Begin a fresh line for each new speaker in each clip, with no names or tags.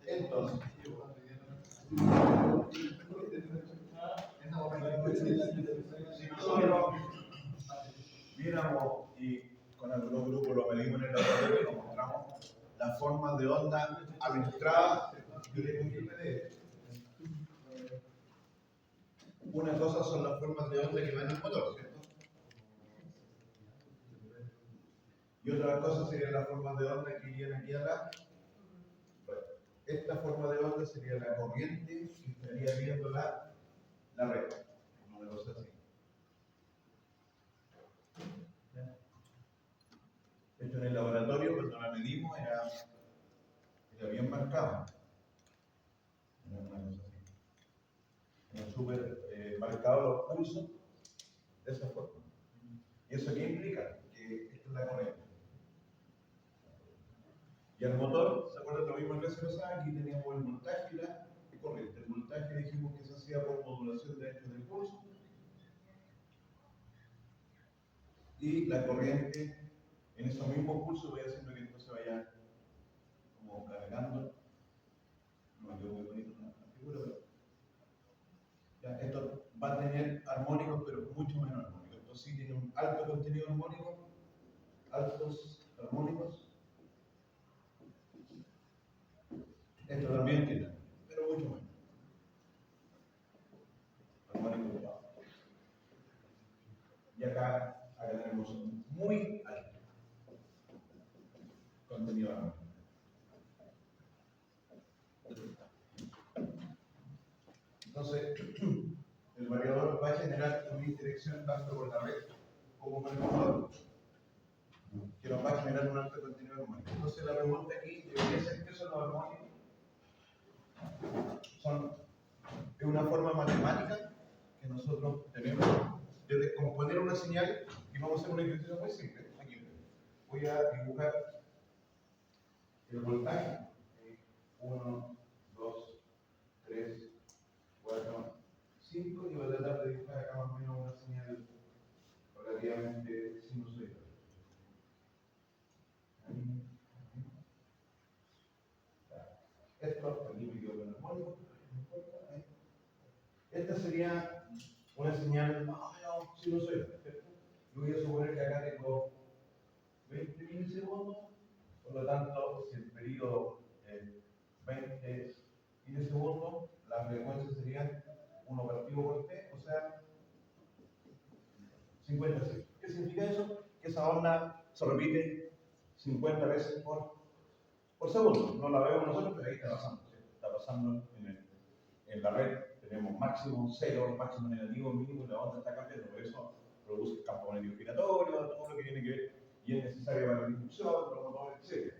Entonces, si nosotros viéramos y con algunos grupos lo medimos en el laboratorio y nos mostramos las formas de onda administradas, una cosa son las formas de onda que van en el motor, ¿cierto? Y otra cosa serían las formas de onda que irían aquí atrás. Bueno, esta forma de onda sería la corriente que estaría viendo la red, una cosa así. Esto en el laboratorio, cuando la medimos, era bien marcado. Era una cosa así. Eran súper marcados los pulsos de esa forma. ¿Y eso qué implica? Que esta es la corriente. Y al motor, ¿se acuerdan lo mismo en clase pasada? Aquí teníamos el voltaje y la corriente. El voltaje dijimos que se hacía por modulación de ancho del pulso. Y la corriente, en esos mismos pulsos, voy haciendo que esto se vaya como cargando. No me quedó muy bonito la figura, pero ya, esto va a tener armónicos, pero mucho menos armónicos. Esto sí tiene un alto contenido armónico, altos armónicos. Esto también tiene, pero mucho menos. Armónicos bajos. Y acá tenemos un muy alto contenido armónico. Entonces, el variador va a generar una interacción tanto con la red como con el motor, que nos va a generar un alto contenido armónico. Entonces, la pregunta aquí debería ser: ¿qué son los armónicos? Es una forma matemática que nosotros tenemos de descomponer una señal, y vamos a hacer un ejercicio muy simple. Aquí voy a dibujar el voltaje: 1, 2, 3, 4, 5, y voy a tratar de dibujar acá más o menos una señal relativamente sinusoidal. Esto aquí me quedo con el armónico. Esta sería una señal más o menos sinusoidal, ¿cierto? Yo voy a suponer que acá tengo 20 milisegundos, por lo tanto, si el periodo es 20 milisegundos, la frecuencia sería 1 partido por t, o sea, 50 ciclos. ¿Qué significa eso? Que esa onda se repite 50 veces por segundo. No la vemos nosotros, pero ahí está pasando, ¿cierto? Está pasando en la red. Tenemos máximo cero, máximo negativo, mínimo, y la onda está cambiando. Por eso produce campo magnético giratorio, todo lo que tiene que ver, y es necesario para la inducción, para los motores, etc.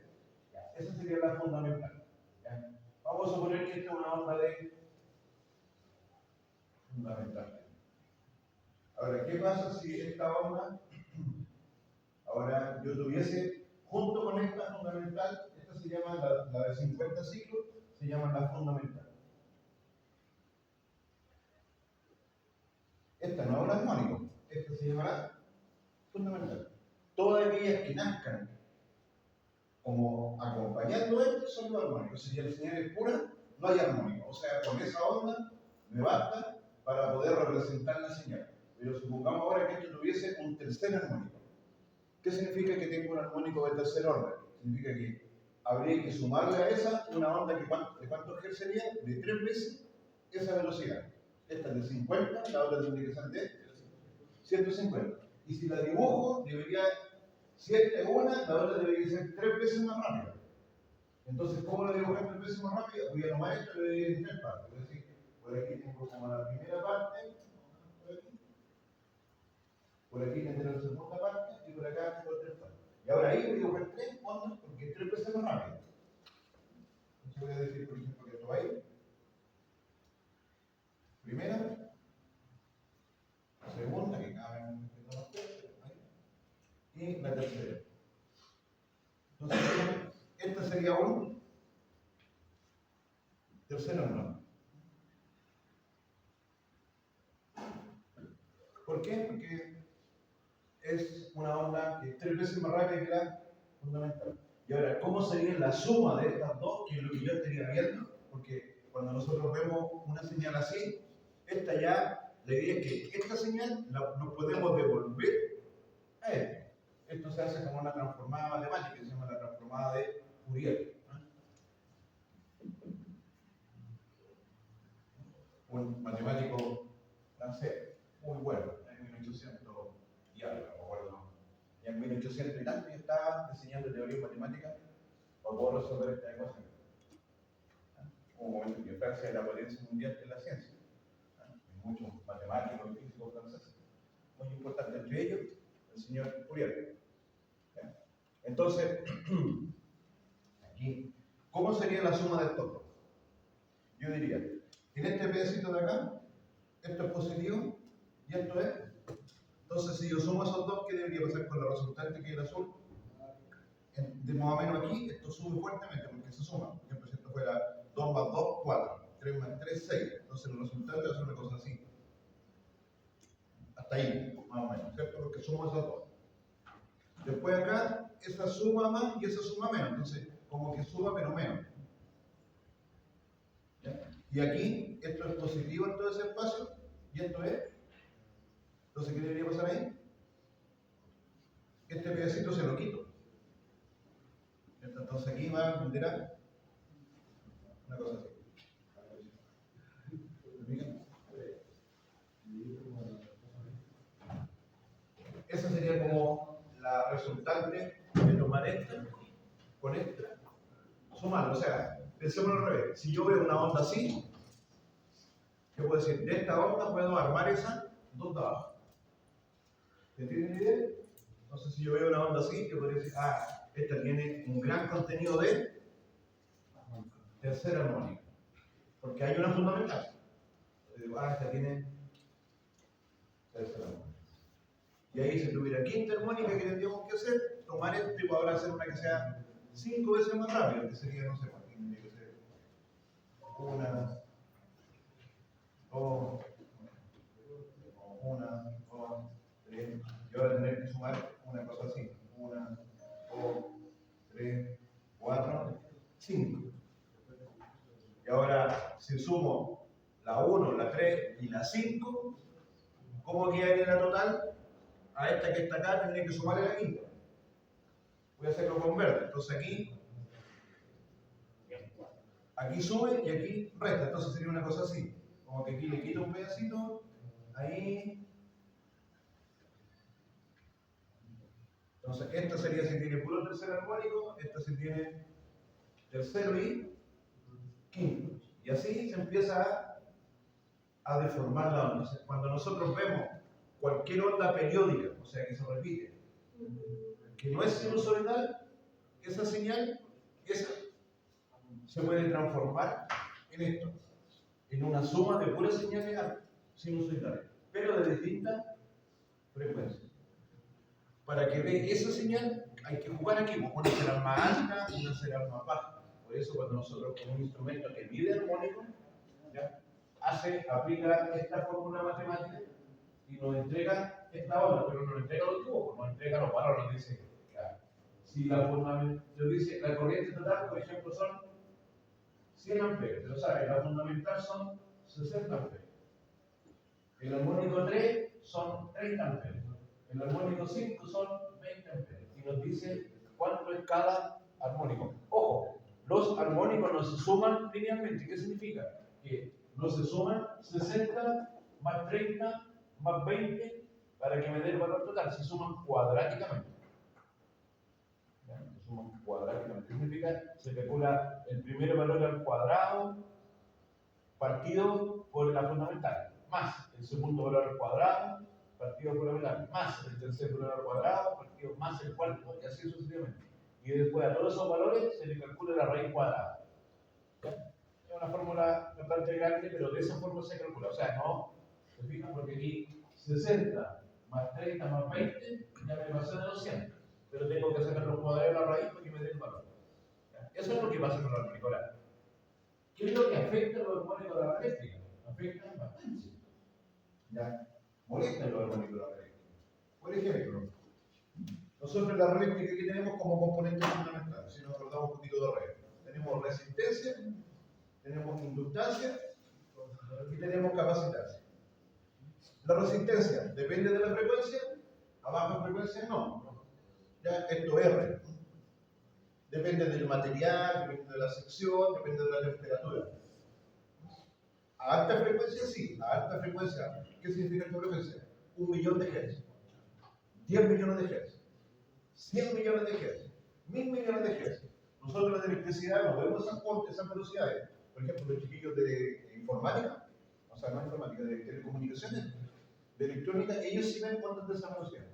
Esa sería la fundamental. ¿Ya? Vamos a suponer que esta es una onda de fundamental. Ahora, ¿qué pasa si esta onda, ahora yo tuviese, junto con esta fundamental, esta se llama la de 50 ciclos, se llama la fundamental. Esta no es un armónico, esta se llamará fundamental. Todas aquellas que nazcan como acompañando esto son los armónicos. Si la señal es pura, no hay armónico. O sea, con esa onda me basta para poder representar la señal. Pero supongamos ahora que esto tuviese un tercer armónico. ¿Qué significa que tengo un armónico de tercer orden? Significa que habría que sumarle a esa una onda que ¿de cuánto hertz sería? De 3 veces esa velocidad. Esta es de 50, la otra tendría que ser de 150. Y si la dibujo, debería, si esta es una, la otra debería ser 3 veces más rápida. Entonces, ¿cómo la dibujo 3 veces más rápida? Voy a tomar esto y lo dividir en 3 partes. Es decir, por aquí tengo como la primera parte, por aquí tendré la segunda parte, y por acá tengo 3 partes. Y ahora ahí voy a dibujar 3 ondas porque es 3 veces más rápido. Entonces voy a decir, por ejemplo, que esto va ahí. Primera, segunda, que cada vez me queda más fuerte, y la tercera. Entonces, esta sería un tercer armónico. ¿Por qué? Porque es una onda que es 3 veces más rápida que la fundamental. Y ahora, ¿cómo sería la suma de estas dos? Que es lo que yo estaría viendo, porque cuando nosotros vemos una señal así, esta ya, la idea es que esta señal nos podemos devolver a esta. Esto se hace como una transformada matemática, que se llama la transformada de Fourier. Un matemático francés, muy bueno, en 1800 y algo, me acuerdo. Y en 1800 y tanto ya estaba enseñando teoría matemática para poder resolver esta ecuación. Hubo un momento que Francia era la potencia mundial en la ciencia. Hay muchos matemáticos y físicos franceses, muy importantes, entre ellos el señor Fourier. Entonces, aquí, ¿cómo sería la suma de estos dos? Yo diría, en este pedacito de acá, esto es positivo y esto es. Entonces, si yo sumo esos dos, ¿qué debería pasar con la resultante que es el azul? De más o menos aquí, esto sube fuertemente porque se suma. Por ejemplo, si esto fuera 2 más 2, 4. 3 más 3, 6. Entonces, el resultante va a ser una cosa así. Hasta ahí, más o menos, ¿cierto? Porque sumo esas dos. Después acá, esa suma más y esa suma menos. Entonces, como que suma pero menos. ¿Ya? Y aquí, esto es positivo en todo ese espacio y esto es. Entonces, ¿qué debería pasar ahí? Este pedacito se lo quito. Entonces aquí va a entenderá una cosa así. Esa sería como la resultante de tomar esta con esta, sumarlo. O sea, pensemos al revés. Si yo veo una onda así, ¿qué puedo decir? De esta onda puedo armar esa dos de abajo. ¿Entienden la idea? Entonces, si yo veo una onda así, yo podría decir, esta tiene un gran contenido de tercera armónica. Porque hay una fundamental. Yo digo, esta tiene tercera armónica. Y ahí, si tuviera quinta armónica, ¿qué tendríamos que hacer? Tomar esto y ahora hacer una que sea 5 veces más rápida, que sería, no sé cuánto, tendría que ser 1, 2, 1, 2, 3. Y ahora tendré que sumar una cosa así: 1, 2, 3, 4, 5. Y ahora, si sumo la 1, la 3 y la 5, ¿cómo quedaría la total? A esta que está acá tendría que sumarle la quinta. Voy a hacerlo con verde. Entonces aquí sube y aquí resta. Entonces sería una cosa así. Como que aquí le quito un pedacito. Ahí. Entonces esta sería si tiene puro tercer armónico. Esta si tiene tercero y quinto. Y así se empieza a deformar la onda. Entonces, cuando nosotros vemos cualquier onda periódica, o sea que se repite, que no es sinusoidal, esa señal, esa se puede transformar en esto, en una suma de puras señales sinusoidales, pero de distintas frecuencias. Para que vean esa señal, hay que jugar aquí, una será más alta, una será más baja. Por eso cuando nosotros con un instrumento que mide armónico, ¿ya? Aplica esta fórmula matemática y nos entrega esta onda, pero no nos entrega los dibujos, nos entrega los valores, nos dice, si la fundamental, dice, la corriente total, por ejemplo, son 100 amperes, pero sabes, la fundamental son 60 amperes. El armónico 3 son 30 amperes. El armónico 5 son 20 amperes. Y nos dice cuánto es cada armónico. Ojo, los armónicos no se suman linealmente. ¿Qué significa? Que no se suman 60 más 30 más 20 para que me dé el valor total. Se suman cuadráticamente. Se suman cuadráticamente. ¿Qué significa? Se calcula el primer valor al cuadrado partido por la fundamental, más el segundo valor al cuadrado partido por la fundamental, más el tercer valor al cuadrado partido más el cuarto, y así sucesivamente. Y después a todos esos valores se le calcula la raíz cuadrada. ¿Ya? Es una fórmula bastante grande, pero de esa forma se calcula. O sea, no, se fijan, porque aquí 60 más 30 más 20 ya me pasé de 200, pero tengo que sacar los cuadrados de la raíz para que me dé el valor. ¿Ya? Eso es lo que pasa con la armonicola. ¿Qué es lo que afecta a los armónicos de la eléctrica? Afectan bastante. ¿Ya? Molestan los armónicos de la eléctrica. Por ejemplo, Nosotros la red eléctrica que tenemos como componente fundamental, si nos acordamos un poquito de red, tenemos resistencia, tenemos inductancia y tenemos capacitancia. La resistencia depende de la frecuencia, a baja frecuencia no. Ya esto es R. Depende del material, depende de la sección, depende de la temperatura. A alta frecuencia sí, a alta frecuencia. ¿Qué significa alta frecuencia? 1 millón de Hz, 10 millones de Hz, 100 millones de Hz, 1000 millones de Hz. Nosotros en electricidad no vemos esas velocidades. Por ejemplo, los chiquillos de informática, o sea, no informática, de telecomunicaciones, de electrónica, ellos sí ven ondas de esa velocidad.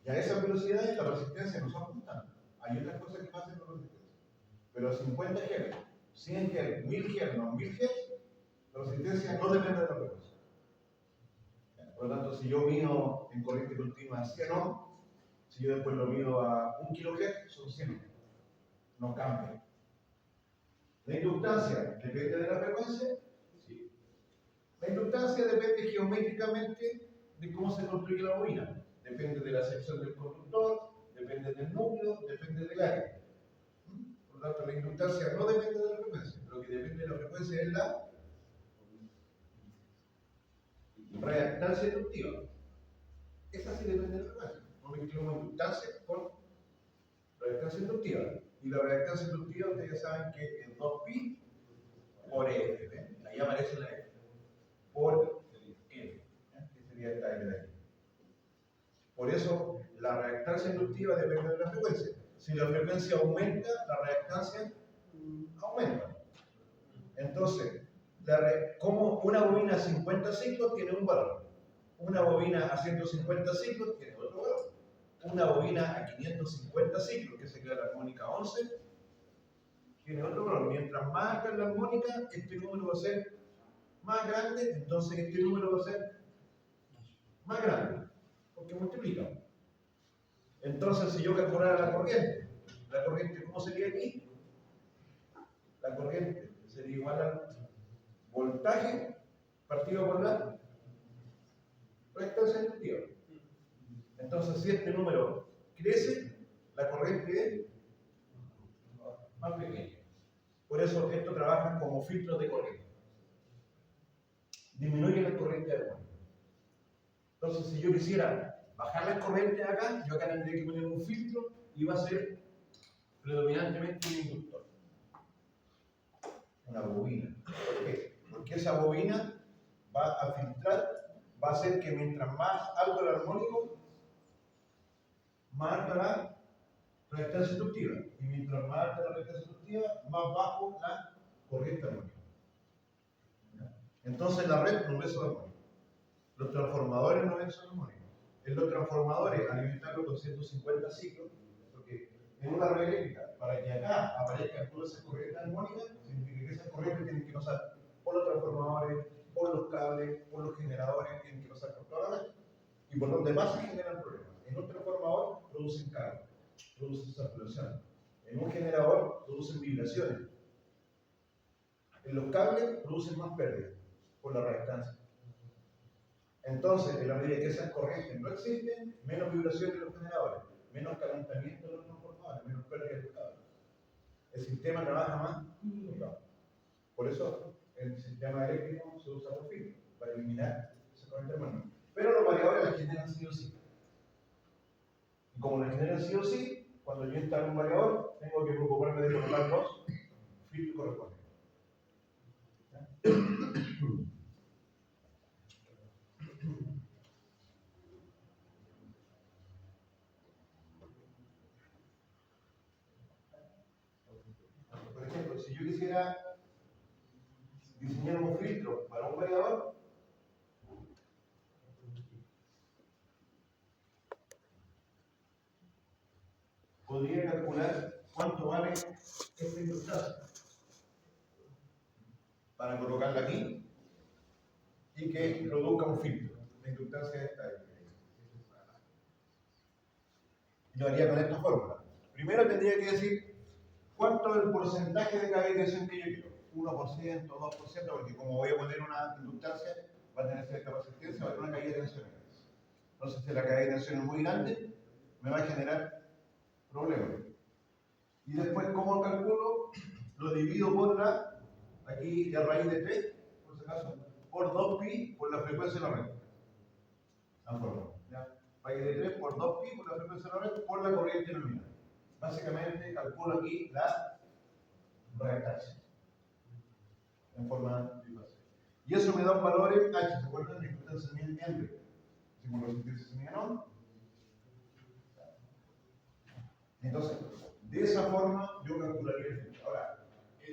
Y a esas velocidades la resistencia no son constantes. Hay otras cosas que pasan con la resistencia. Pero a 50 Hz, 100 Hz, 1000 Hz, no 1000 Hz, la resistencia no depende de la frecuencia. Por lo tanto, si yo mido en corriente continua a 100 ohms, si yo después lo mido a 1 kHz, son 100 ohms. No cambia. La inductancia depende de la frecuencia. Sí. La inductancia depende geométricamente de cómo se construye la bobina. Depende de la sección del conductor, depende del núcleo, depende del área. Por lo tanto, la inductancia no depende de la frecuencia. Lo que depende de la frecuencia es la reactancia inductiva. Esa sí depende de la frecuencia. No mezclamos inductancia con reactancia inductiva. Y la reactancia inductiva, ustedes saben que es 2pi por F. ¿Ven? Ahí aparece la F. Por F. Que sería esta F de aquí. Por eso, la reactancia inductiva depende de la frecuencia. Si la frecuencia aumenta, la reactancia aumenta. Entonces, como una bobina a 50 ciclos tiene un valor, una bobina a 150 ciclos tiene otro valor, una bobina a 550 ciclos, que sería la armónica 11, tiene otro valor. Mientras más alta es la armónica, este número va a ser más grande, entonces este número va a ser más grande, porque multiplica. Entonces, si yo calculara la corriente, ¿cómo sería aquí? La corriente sería igual al voltaje partido por la reactancia inductiva. Entonces, si este número crece, la corriente es más pequeña. Por eso, esto trabaja como filtros de corriente. Disminuye la corriente armónica. Entonces, si yo quisiera bajar la corriente acá, yo acá tendría que poner un filtro y va a ser predominantemente un inductor. Una bobina. ¿Por qué? Porque esa bobina va a filtrar, va a hacer que mientras más alto el armónico, más alta la reactancia inductiva. Y mientras más alta la reactancia inductiva, más bajo la corriente armónica. Entonces la red no es solo armónica. Los transformadores no es solo armónica. En los transformadores, alimentarlos con 150 ciclos, porque en una red eléctrica, para que acá aparezcan todas esas corrientes armónicas, significa que esas corrientes tienen que pasar por los transformadores, por los cables, por los generadores, tienen que pasar por toda la red. Y por donde más se generan problemas. En un transformador producen carga, producen saturación. En un generador producen vibraciones. En los cables producen más pérdidas por la reactancia. Entonces, en la medida que esas corrientes no existen, menos vibraciones en los generadores, menos calentamiento en los transformadores, menos pérdida de los cables. El sistema trabaja más complicado. Por eso, el sistema eléctrico se usa por filtro, para eliminar esa corriente armónica. Pero los variadores las generan sí o sí. Y como las generan sí o sí, cuando yo instalo un variador, tengo que preocuparme de colocar los filtros correspondientes. Por ejemplo, si yo quisiera diseñar un filtro para un variador, podría calcular cuánto vale esta inductancia para colocarla aquí y que produzca un filtro. La inductancia está ahí. Y lo haría con esta fórmula. Primero tendría que decir cuánto es el porcentaje de cavitación que yo quiero. 1%, 2%, porque como voy a poner una inductancia, va a tener cierta resistencia, va a tener una caída de tensión. Entonces, si la caída de tensión es muy grande, me va a generar problemas. Y después, ¿cómo calculo? Lo divido por aquí la raíz de 3, por si acaso, por 2pi por la frecuencia de la red. Raíz de 3 por 2pi por la frecuencia de la red por la corriente nominal. Básicamente calculo aquí la reactancia en forma bifásica. Y eso me da un valor en H, ¿se acuerdan? De instancia en Henry. Hicimos los ejercicios en ¿no? Entonces, de esa forma yo calcularía el filtro. Ahora,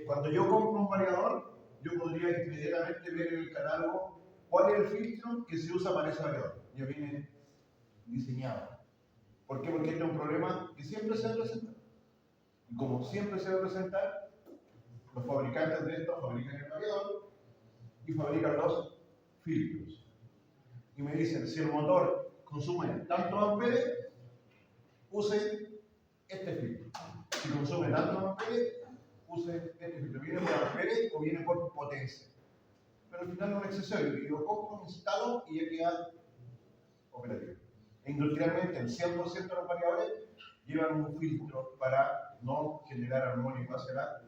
cuando yo compro un variador, yo podría inmediatamente ver en el catálogo cuál es el filtro que se usa para ese variador. Ya viene diseñado. ¿Por qué? Porque este es un problema que siempre se va a presentar. Y como siempre se va a presentar, los fabricantes de esto fabrican el variador y fabrican los filtros. Y me dicen, si el motor consume tantos amperes, use este filtro. Si consume tantos amperes, use este filtro. ¿Viene por amperes o viene por potencia? Pero al final no es necesario. Y lo compro, instalo y ya queda operativo. E industrialmente, el 100% de los variadores llevan un filtro para no generar armónico hacia la red.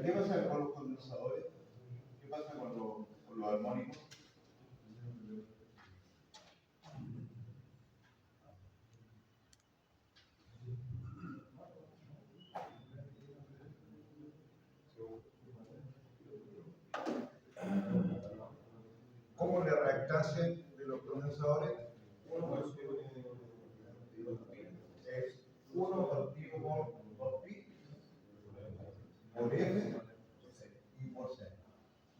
¿Qué pasa con los condensadores? ¿Qué pasa con los armónicos? ¿Cómo la reactancia de los condensadores? Es 1 partido por 2pi por F y por C.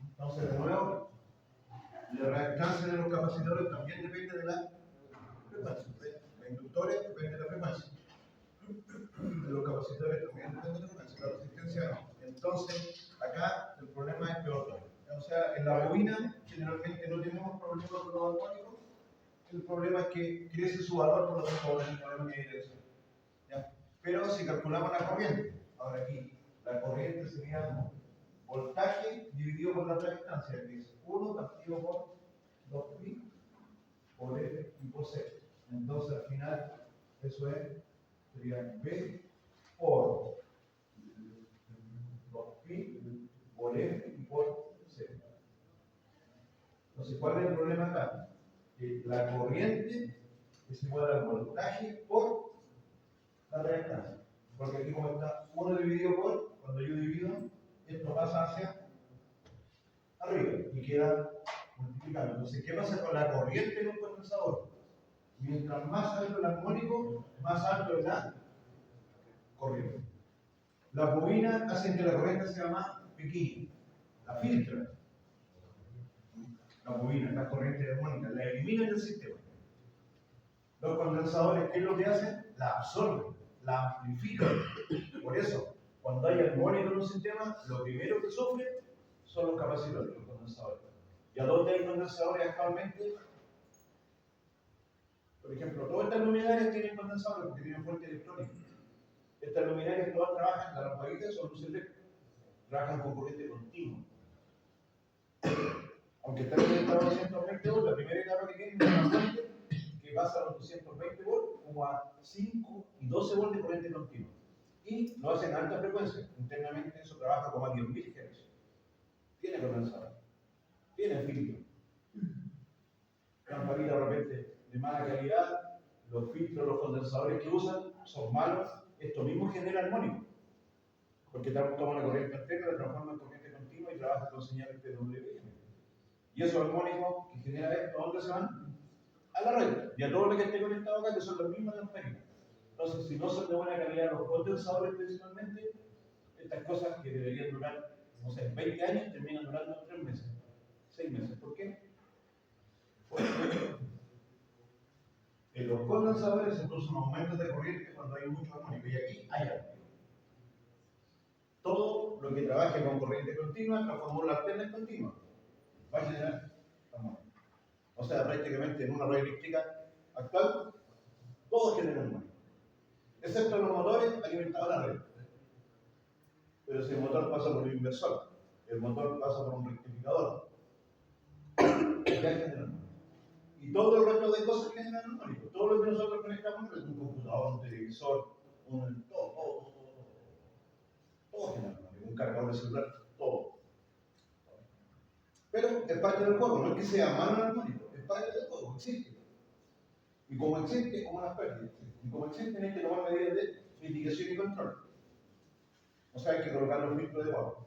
Entonces, de nuevo, la reactancia de los capacitores también depende de la frecuencia. Los inductores dependen de la frecuencia. De los capacitores también depende de la frecuencia. La resistencia no. Entonces, acá el problema es peor. O sea, en la bobina generalmente no tenemos problemas con los armónicos. El problema es que crece su valor, por lo tanto, el problema que hay dirección. ¿Ya? Pero si calculamos la corriente, ahora aquí, la corriente sería voltaje dividido por la reactancia, que es 1 partido por 2pi por F y por C. Entonces, al final, eso sería B por 2pi por F y por C. Entonces, ¿cuál es el problema acá? Que la corriente es igual al voltaje por la reactancia. Porque aquí como está 1 dividido por, cuando yo divido, esto pasa hacia arriba y queda multiplicando. Entonces, ¿qué pasa con la corriente en un condensador? Mientras más alto el armónico, más alto es la corriente. Las bobinas hacen que la corriente sea más pequeña, la filtra, la bobina, las corrientes armónicas, la eliminan del sistema. Los condensadores, ¿qué es lo que hacen? La absorben, la amplifican. Por eso, cuando hay armónico en un sistema, lo primero que sufre son los capacitores, los condensadores. ¿Y a dónde hay condensadores actualmente? Por ejemplo, todas estas luminarias tienen condensadores porque tienen fuente electrónica. Estas luminarias todas trabajan, las lamparitas son luz eléctrica, trabajan con corriente continua. Aunque están conectados a 220 volts, la primera etapa que tienen es una fuente que pasa a los 220 volts como a 5 y 12 volts de corriente continua. Y lo hacen a alta frecuencia. Internamente eso trabaja como a 10.000 Hz. Tiene condensador, tiene filtro. Lamparita de repente de mala calidad, los filtros, los condensadores que usan son malos. Esto mismo genera armónico, porque toma la corriente alterna, la transforma en corriente continua y trabaja con señales PWM. Y esos armónicos que genera esto, ¿a dónde se van? A la red. Y a todo lo que esté conectado acá, que son las mismas lamparitas. Entonces, si no son de buena calidad los condensadores principalmente, estas cosas que deberían durar, no sé, 20 años, terminan durando 3 meses, 6 meses. ¿Por qué? Porque en los condensadores se producen aumentos de corriente cuando hay mucho armónico, y aquí hay armónico. Todo lo que trabaje con corriente continua, la fórmula alterna es continua, va a generar armónico. O sea, prácticamente en una red eléctrica actual, todo genera armónico, excepto los motores alimentados a la red. Pero si el motor pasa por un inversor, el motor pasa por un rectificador, ya genera armónico. Y todo el resto de cosas generan armónico. Todo lo que nosotros conectamos es un computador, un televisor, todo genera armónico. Un cargador de celular, todo. Pero es parte del juego, no es que sea malo el armónico, es parte del juego, existe. Y como existe, como las pérdidas. Y como existen, hay que tomar medidas de mitigación y control. O sea, hay que colocar los filtros de agua.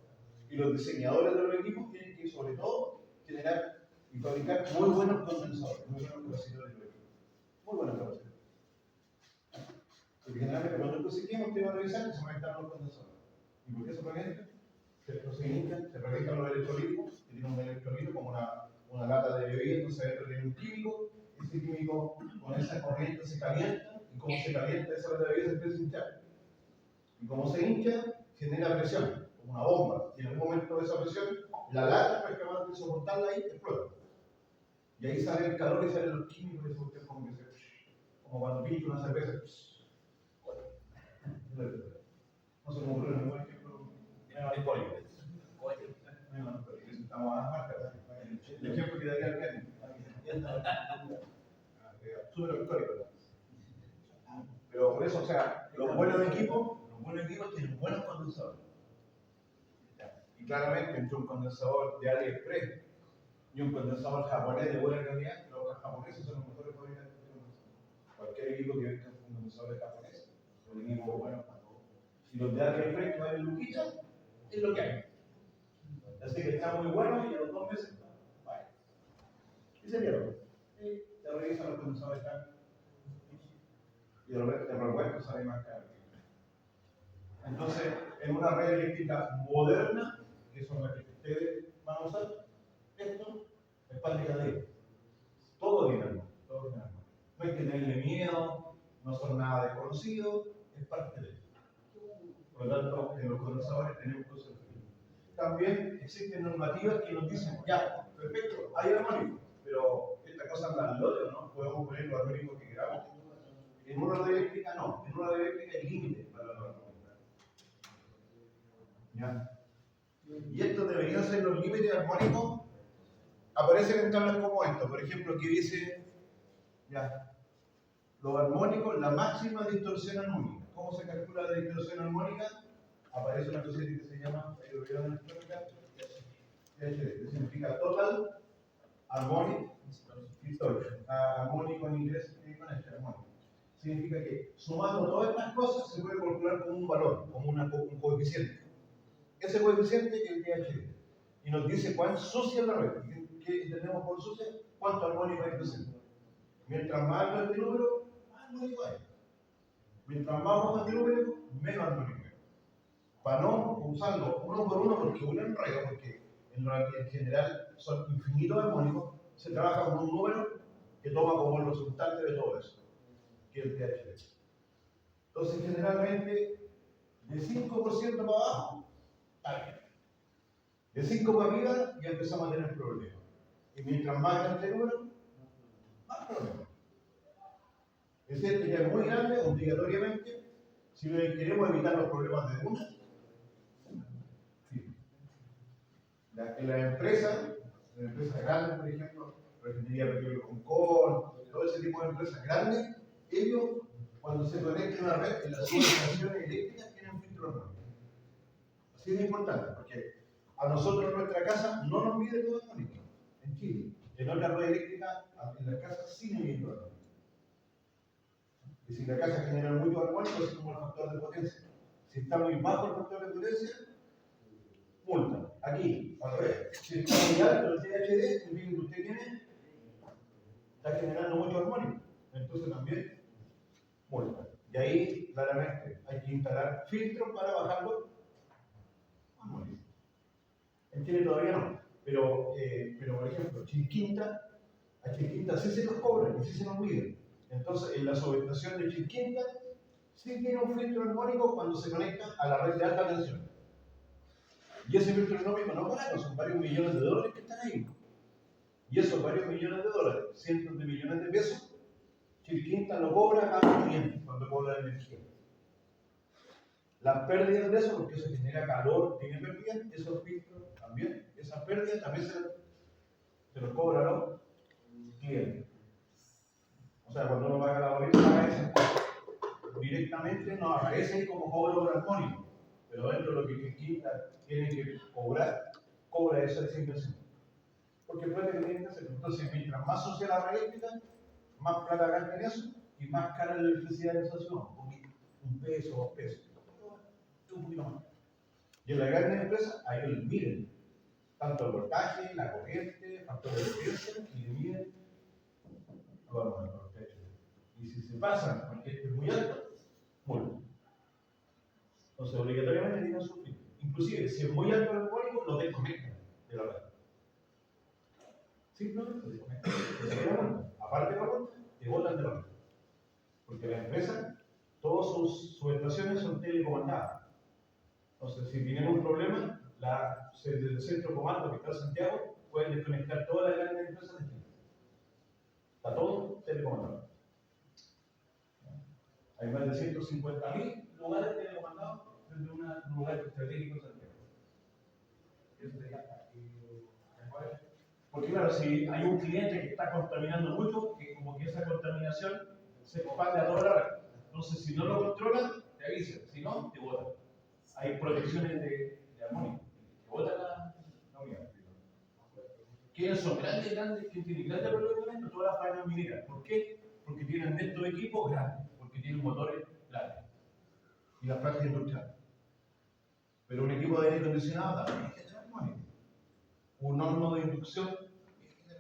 Y los diseñadores de los equipos tienen que, sobre todo, generar y fabricar muy buenos condensadores, muy buenos capacitores de equipos. Muy buenos capacitores. Porque generalmente cuando tú sistema te va a revisar y se conectan los condensadores. ¿Y por qué se conectan? Se revientan los electrolitos, que tienen un electrolito como una lata de bebida, entonces dentro tiene un químico, ese químico con esa corriente se calienta, y como se calienta esa lata de bebida se empieza a hinchar. Y como se hincha, genera presión, como una bomba, y en algún momento de esa presión, la lata no es capaz de soportarla y explota. Y ahí sale el calor y salen los químicos, y eso como que como cuando pincha una cerveza. No se me ocurre ningún ejemplo. Tiene varios códigos. Estamos a las marcas. El ejemplo que daría el Kenny. Súper histórico. Pero por eso, o sea, los buenos equipos tienen buenos condensadores. Y claramente, entre un condensador de AliExpress y un condensador japonés de buena calidad, los japoneses son los mejores fabricantes de condensadores. Cualquier equipo que venda un condensador japonés, un equipo bueno. Y los de AliExpress que valen luquitas, es lo que hay. Así que está muy bueno y a los 2 meses, vaya. Y se pierde. Te revisan los condensadores acá. Y el repuesto sale más caro. Entonces, en una red eléctrica moderna, que son las que ustedes van a usar, esto es parte de cada día. Todo dinámico, todo dinámico. No hay que tenerle miedo, no son nada desconocido, es parte de esto. Por lo tanto, en los condensadores tenemos cosas. También existen normativas que nos dicen, ya, perfecto, hay armónicos, pero esta cosa anda al lote, ¿no? Podemos poner los armónicos que queramos. En una red eléctrica no, en una red eléctrica hay límites para la norma. ¿Ya? Y estos deberían ser los límites armónicos. Aparecen en tablas como esto, por ejemplo, que dice, ya, los armónicos, la máxima distorsión armónica. ¿Cómo se calcula la distorsión armónica? Aparece una cosa que se llama que significa Total Harmonic Distortion. Armónico en inglés armónico. Significa que sumando todas estas cosas se puede calcular como un valor, como un coeficiente. Ese coeficiente es el DHD. Y nos dice cuán sucia es la red. ¿Qué entendemos por sucia? ¿Cuánto armónico hay presente? Mientras más alto este número, más armónico hay. Mientras más bajo este número, menos armónico hay. para no usarlo uno por uno, porque un enredo, porque en general son infinitos armónicos, se trabaja con un número que toma como el resultante de todo eso, que es el pH. Entonces, generalmente, de 5% para abajo, está bien. De 5 para arriba, ya empezamos a tener problemas. Y mientras más grande el número, más problemas. Es decir, ya es muy grande, obligatoriamente, si queremos evitar los problemas de una. Sí. En las empresas grandes, por ejemplo, Refinería Petróleo Concón, todo ese tipo de empresas grandes, ellos, cuando se conectan a la red, en las subestaciones eléctricas tienen filtro armónico. Así de importante, porque a nosotros en nuestra casa no nos mide todo armónico. En Chile, en otra red eléctrica, en la casa sí mide todo armónico. Y si la casa genera mucho armónico, es como el factor de potencia. Si está muy bajo el factor de potencia, multa. Aquí, al revés. Si está muy alto el THD, el bien que usted tiene, está generando mucho armónico. Entonces también multa. Y ahí, claramente, hay que instalar filtros para bajar los armónicos. En Chile todavía no. Pero por ejemplo, Chilquinta, a Chilquinta sí se nos cobran y sí se nos miden. Entonces, en la subestación de Chilquinta, sí tiene un filtro armónico cuando se conecta a la red de alta tensión. Y ese filtro armónico no es barato, son varios millones de dólares que están ahí. Y esos varios millones de dólares, cientos de millones de pesos, Chilquinta lo cobra a cada cliente cuando cobra la energía. Las pérdidas de eso, porque eso genera calor, tiene pérdidas, esos filtros también, esas pérdidas también se los cobra los clientes. O sea, cuando uno paga la boleta, paga esa directamente, no aparece ahí como cobro por armónico, pero dentro de lo que Chilquinta tiene que cobrar, cobra esa inversión. Porque puede tener que hacer. Entonces, mientras más sucia la red eléctrica, más plata gasta en eso y más cara la electricidad en esa ciudad. Un peso, 2 pesos. Un poquito más. Y en las grandes empresas, ahí les miden tanto el voltaje, la corriente, factor de potencia, y le miden los techos. Y si se pasan, porque esto es muy alto, multa. Entonces, obligatoriamente tienen que sufrir. Inclusive, si es muy alto el armónico, lo desconectan de la red. Simplemente desconectan. Aparte de la multa, te botan de la red. Porque la empresa, todas sus estaciones son telecomandadas. Entonces, si tienen un problema, desde el centro de comando que está en Santiago, pueden desconectar todas las grandes empresas de Chile. Está todo telecomandado. Hay más de 150.000 lugares telecomandados desde un lugar estratégico en Santiago. Eso sería porque claro, si hay un cliente que está contaminando mucho, que como que esa contaminación se expande a toda la red. Entonces, si no lo controlan, te avisan. Si no, te botan. Hay protecciones de armónico. Te botan la unidad. ¿Quiénes son grandes? ¿Quién tiene grandes problemas? Todas las faenas mineras. ¿Por qué? Porque tienen de estos equipos grandes, porque tienen motores grandes. Y las plantas industriales. Pero un equipo de aire acondicionado también es armónico. Un horno de inducción,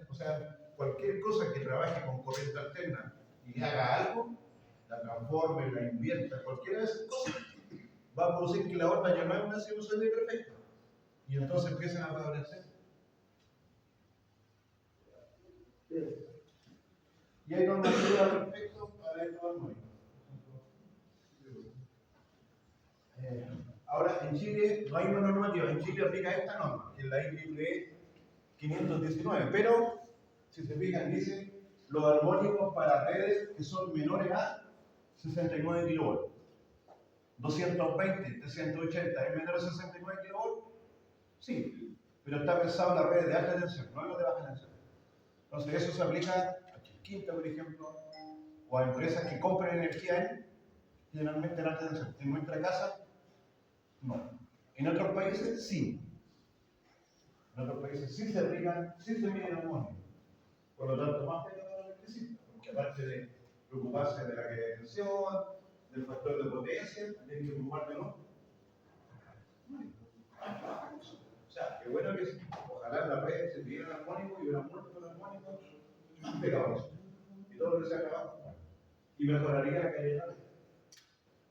o sea, cualquier cosa que trabaje con corriente alterna y haga algo, la transforme, la invierta, cualquiera de esas cosas, va a producir que la horna ya no es una sinusoide perfecta. Y entonces empiezan a favorecer. Y hay normativas al respecto para estos armónicos. Ahora, en Chile no hay una normativa, en Chile aplica esta norma, que es la IEEE 519, pero si se fijan, dice los armónicos para redes que son menores a 69 kV. 220, 380 es menor a 69 kV, sí, pero está pensado en las redes de alta tensión, no en las de baja tensión. Entonces, eso se aplica a Chilquinta, por ejemplo, o a empresas que compran energía generalmente en alta tensión. En nuestra casa, no. En otros países, sí. En otros países sí se aplican, sí se miden armónicos. Por lo tanto, más pega para el electricista, porque aparte de preocuparse de la caída de tensión, del factor de potencia, hay que preocupar de no. O sea, qué bueno que ojalá en la red se pidieran armónicos y hubieran muertos armónicos más pegados. Y todo lo que se acaba. Y mejoraría la calidad.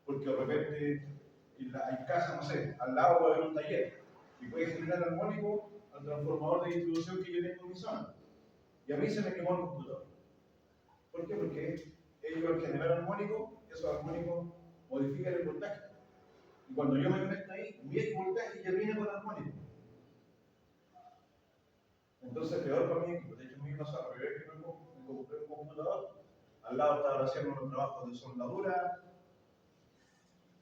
Porque de repente hay casa, no sé, al lado puede haber un taller y puede generar armónico al transformador de distribución que yo tengo en mi zona. Y a mí se me quemó el computador. ¿Por qué? Porque ellos al generar armónico, esos armónicos modifican el voltaje. Y cuando yo me conecto ahí, mi voltaje ya viene con armónico. Entonces, peor para mi equipo. De hecho, a mí me pasó la primera vez que me compré un computador. Al lado estaban haciendo unos trabajos de soldadura.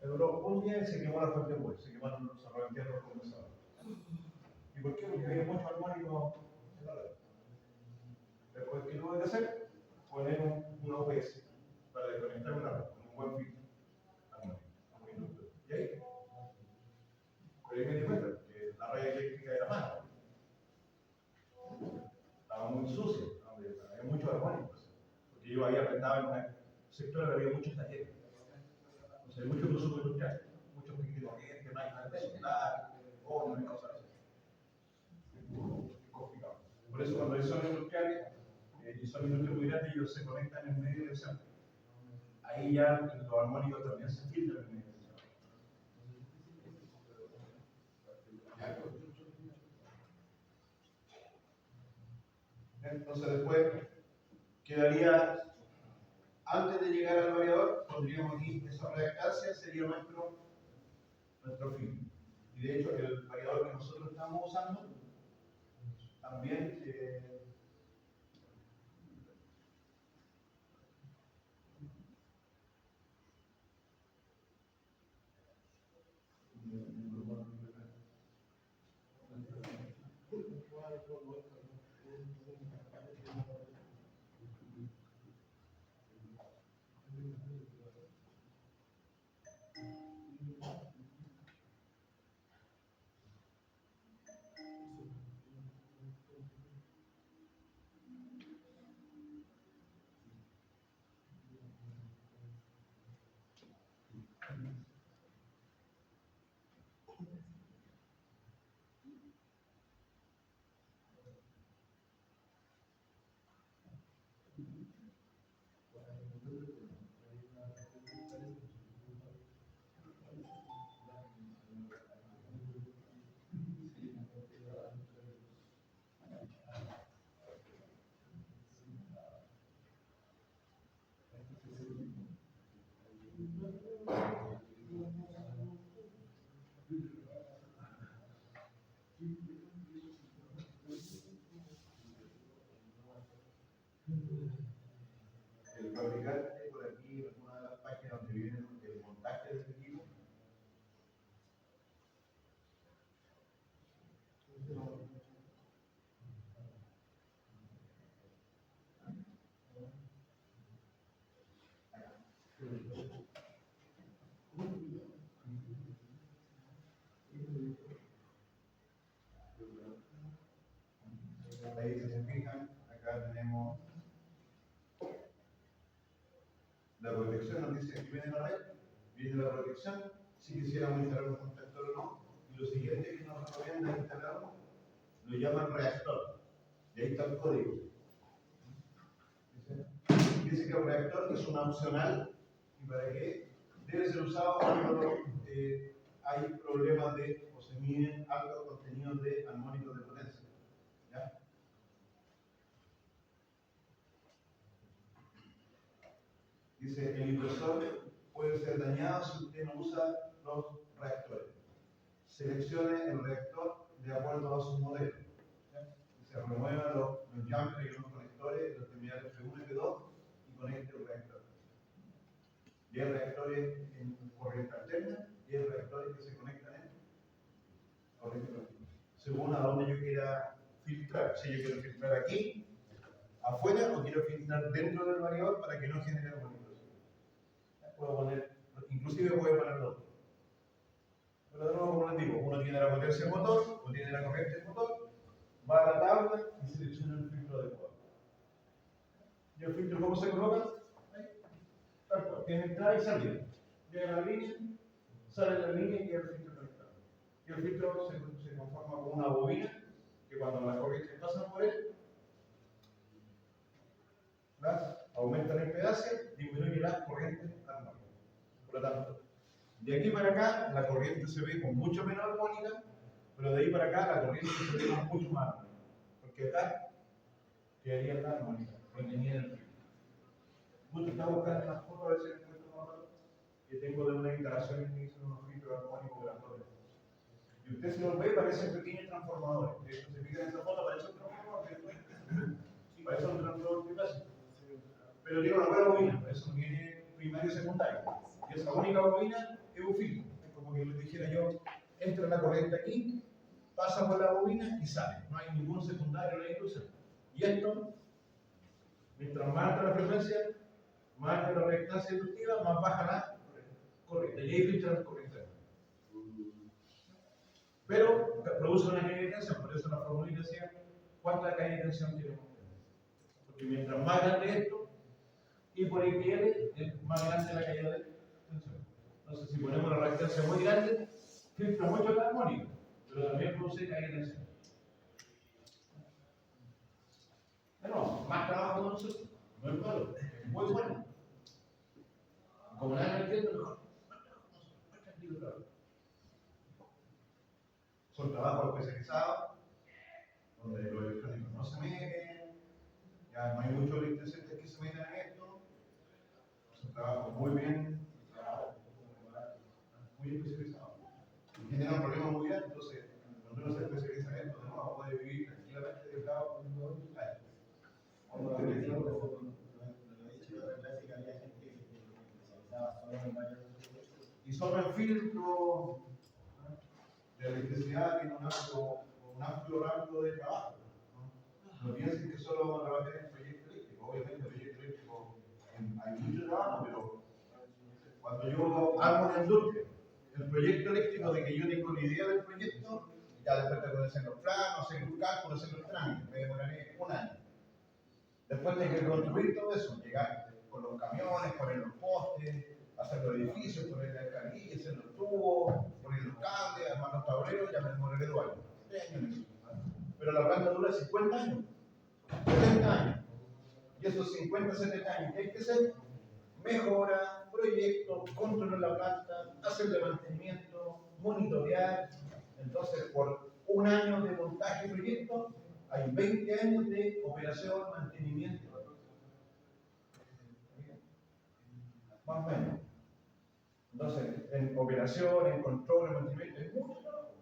Me duró un día y se quemó la fuente web, se quemaron los arranqueros los condensadores. ¿Y por qué? Porque había mucho armónico en la red. Después, ¿qué tuve que hacer? Poner un OPS para desconectar una red con un buen filtro armónico. ¿Y ahí? Pero ahí me di cuenta que la red eléctrica era mala. Estaba muy sucia, había muchos armónicos. Porque yo había apretado en un sector que había muchos talleres. Entonces hay mucho consumo industrial, muchos piques de corriente, no hay nada de solar, hornos y cosas así. Por eso cuando hay zonas industriales y son industrias muy grandes, ellos se conectan en media dirección. Ahí ya los armónicos también se filtran en media dirección. Entonces después quedaría, antes de llegar al variador, pondríamos aquí esa reactancia, sería nuestro fin. Y de hecho el variador que nosotros estamos usando también el fabricante, por aquí, en una de las páginas donde viene el montaje del equipo. Ahí, si se fijan, acá tenemos la protección, nos dice que viene la red, viene la protección, si quisiéramos instalar un contactor o no, y lo siguiente que nos recomienda instalarlo, lo llaman reactor, y ahí está el código. Dice que el reactor es una opcional, y para qué debe ser usado cuando hay problemas de, o se miden altos contenidos de armónicos de potencia. ¿Ya? Dice, el inversor puede ser dañado si usted no usa los reactores. Seleccione el reactor de acuerdo a su modelo. ¿Ya? Se remuevan los jumpers y los conectores, los terminales F1 y F2 y conecte el reactor. Y hay reactores en corriente alterna y hay reactores que se conectan en corriente continua. Según a dónde yo quiera filtrar. Si yo quiero filtrar aquí, afuera, o quiero filtrar dentro del variador para que no genere manipulación. Puedo poner, inclusive puedo poner dos. Pero de nuevo, como les digo, uno tiene la potencia del motor, uno tiene la corriente del motor, va a la tabla y selecciona el filtro adecuado. ¿Y el filtro cómo se coloca? Ahí. Tal cual, tiene entrada y salida. Llega a la línea, sale de la línea y queda el filtro conectado. Y el filtro se conforma con una bobina que cuando las corrientes pasan por él, aumenta la impedancia, disminuye la corriente armónica. Por lo tanto, De aquí para acá, la corriente se ve con mucho menos armónica, pero de ahí para acá, la corriente se ve con mucho más armónica. Porque acá quedaría la armónica, reteniera el ritmo. Mucho está buscando las fotos, a ver si encuentro más que tengo de una instalación que hizo unos filtros armónicos grandotes. Y usted si lo ve, parecen pequeños transformadores. De hecho, se fija en esta foto, parece un transformador. Sí, parece un transformador clásico. Pero tiene una buena bobina, por eso no tiene primario y secundario. Y esa única bobina es un filtro. Es como que les dijera yo, entra la corriente aquí, pasa por la bobina y sale. No hay ningún secundario en la industria. Y esto, mientras más alta la frecuencia, más alta la reactancia inductiva, más baja la corriente. Y ahí filtra la corriente. Pero produce una caída de tensión, por eso la fórmula decía cuánta caída de tensión queremos tener. Porque mientras más grande esto, y por IPL es más grande la caída de tensión. Entonces, si ponemos la reactancia muy grande, filtra mucho la armónica, pero también produce caída de tensión. Bueno, más trabajo con nosotros, no es malo, es muy bueno. Como nadie lo entiende, mejor. Más tranquilo trabajo. Son trabajos especializados, donde los electrónicos no se meten, ya no hay muchos electricistas que se metan en esto. Son trabajos muy bien, muy especializados. Y generan problemas muy grandes, entonces, cuando uno se especializa en esto, no puede vivir tranquilamente dejado un año. Y solo el filtro de electricidad tiene un amplio rango de trabajo. No piensen que solo trabajar en proyecto eléctrico. Obviamente, en proyecto eléctrico hay mucho trabajo, pero cuando yo hago una industria, el proyecto eléctrico de que yo tengo la idea del proyecto, ya después tengo que hacer los planos, hacer los cálculos, hacer los trámites, me demoraré un año. Después tengo que construir todo eso, llegar con los camiones, poner los postes, hacer los edificios, poner la escalilla, hacer los tubos, poner los cables, armar los tableros, ya me demoraré 2 años, 3 años en eso. Pero la planta dura 50 años, 70 años. Y esos 50, 70 años, ¿qué hay que hacer? Mejora, proyecto, controlar la planta, hacerle mantenimiento, monitorear. Entonces, por un año de montaje y proyecto, hay 20 años de operación, mantenimiento. Más o menos. Entonces, en operación, en control, en mantenimiento, es mucho trabajo.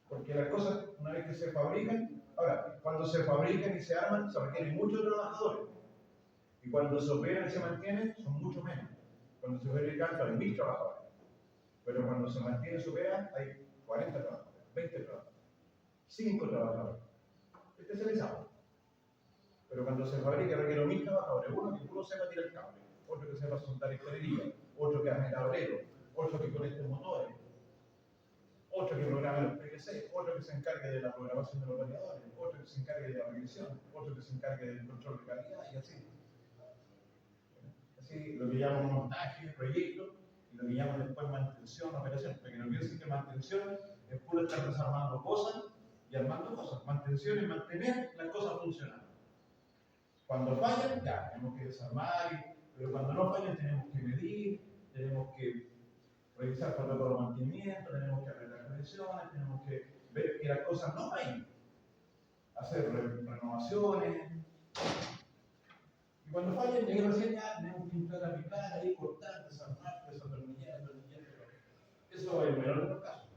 Porque las cosas, una vez que se fabrican, ahora, cuando se fabrican y se arman, se requieren muchos trabajadores. Y cuando se operan y se mantienen, son mucho menos. Cuando se fabrican, hay 1000 trabajadores. Pero cuando se mantiene y se opera, hay 40 trabajadores, 20 trabajadores, 5 trabajadores, especializados. Pero cuando se fabrica, requiere 1000 trabajadores. Uno que puro sepa tirar el cable, otro que sepa soldar escalería, otro que arme tableros, otro que conecte motores, otro que programe los PLC, otro que se encargue de la programación de los variadores, otro que se encargue de la regresión, otro que se encargue del control de calidad y así. Así lo que llaman montaje, proyecto, y lo que llaman después mantención, operación. Porque no piensen que mantención es puro estar desarmando cosas y armando cosas. Mantención es mantener las cosas funcionando. Cuando fallan, ya, tenemos que desarmar, pero cuando no fallan tenemos que medir, tenemos que revisar protocolo de mantenimiento, tenemos que arreglar conexiones, tenemos que ver que las cosas no fallen, hacer renovaciones. Y cuando fallan, llegan recién ya, tenemos que entrar a picar, ahí cortar, desarmar, desatornillar, atornillar. Eso es el menor de los casos.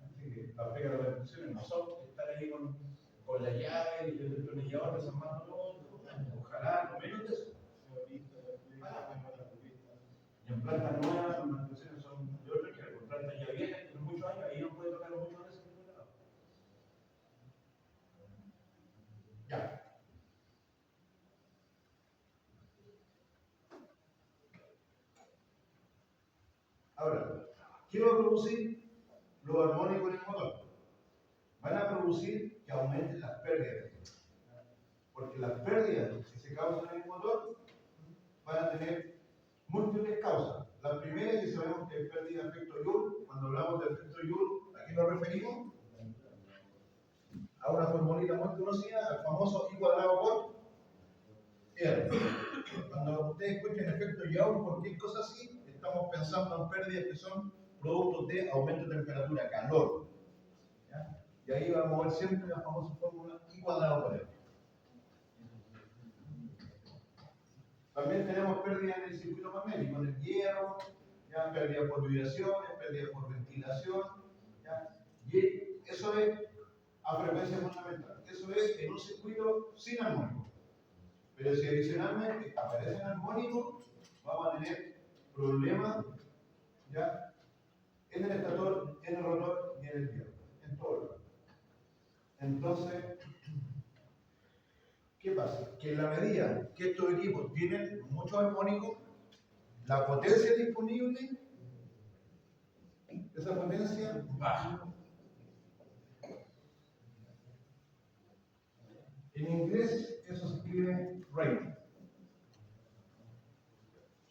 Así que la pega de las funciones no son estar ahí con la llave y el destornillador desarmando todo. Ojalá, no menos de eso. Y en plantas nuevas, las mantenciones son de otro nivel. Con plantas ya viejas, que son muchos años, ahí no puede tocar mucho de eso. Ya. Ahora, ¿qué va a producir lo armónico en el motor? Van a producir que aumenten las pérdidas. Porque las pérdidas que se causan en el motor van a tener múltiples causas. La primera que sabemos que es pérdida de efecto Joule. Cuando hablamos de efecto Joule, ¿a qué nos referimos? A una formulita muy conocida, al famoso I cuadrado por R. Cuando ustedes escuchen efecto Joule, cualquier cosa así, estamos pensando en pérdidas que son productos de aumento de temperatura, calor. ¿Ya? Y ahí vamos a ver siempre la famosa fórmula I cuadrado por F. También tenemos pérdidas en el circuito magnético, en el hierro, ya, pérdida por vibraciones, pérdida por ventilación. ¿Ya? Y eso es a frecuencia fundamental. Eso es en un circuito sin armónico. Pero si adicionalmente aparecen armónicos, vamos a tener problemas, ¿ya?, en el estator, en el rotor y en el hierro, en todo lado. Entonces, ¿qué pasa? Que en la medida que estos equipos tienen muchos armónicos, la potencia disponible, esa potencia baja. En inglés eso se escribe rate,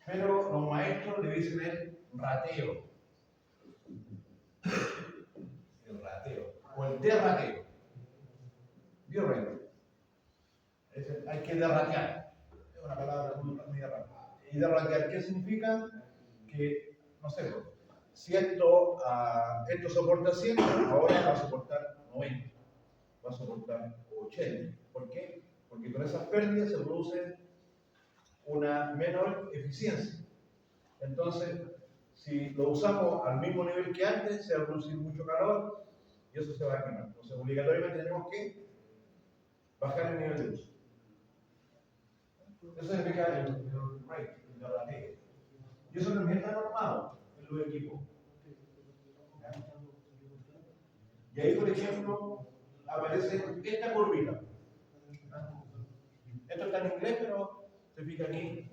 pero los maestros le dicen el rateo, o el derrateo. Biorrate. Hay que derratear. Es una palabra muy rara. ¿Y derratear qué significa? Que, no sé, si esto soporta 100, ahora va a soportar 90, va a soportar 80. ¿Por qué? Porque con esas pérdidas se produce una menor eficiencia. Entonces, si lo usamos al mismo nivel que antes, se va a producir mucho calor y eso se va a quemar. Entonces, obligatoriamente tenemos que bajar el nivel de uso. Eso significa el rate, el derrateo. Y eso también está normado en los equipos. ¿Ya? Y ahí, por ejemplo, aparece esta curvita. Esto está en inglés, pero se fija aquí.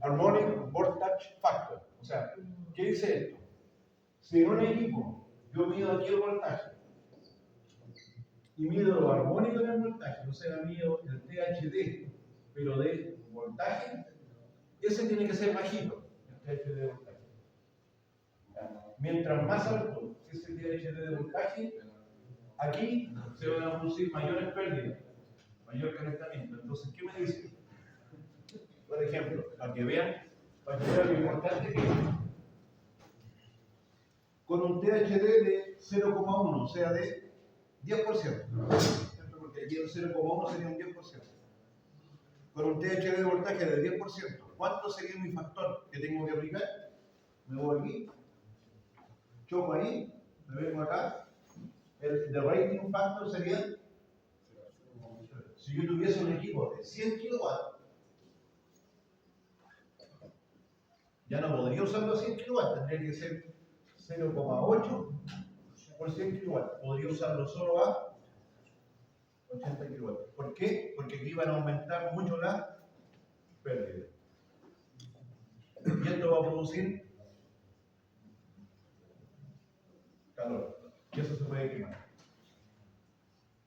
Harmonic Voltage Factor. O sea, ¿qué dice esto? Si en un equipo yo mido aquí el voltaje y mido lo armónico del voltaje, o sea, mido el THD, pero de voltaje, ese tiene que ser bajito, el THD de voltaje. Mientras más alto es el THD de voltaje, aquí se van a producir mayores pérdidas, mayor calentamiento. Entonces, ¿qué me dice? Por ejemplo, para que vean lo importante que es. Con un THD de 0,1, o sea, de 10%. Porque aquí el 0,1 sería un 10%. Con un THD de voltaje de 10%, ¿cuánto sería mi factor que tengo que aplicar? Me voy aquí, choco ahí, me vengo acá. El rating factor sería, si yo tuviese un equipo de 100 kilowatts, ya no podría usarlo a 100 kilowatts, tendría que ser 0,8 por 100 kilowatts. Podría usarlo solo a 80 kilowatts. ¿Por qué? Porque aquí van a aumentar mucho las pérdidas. Y esto va a producir calor. Y eso se puede quemar.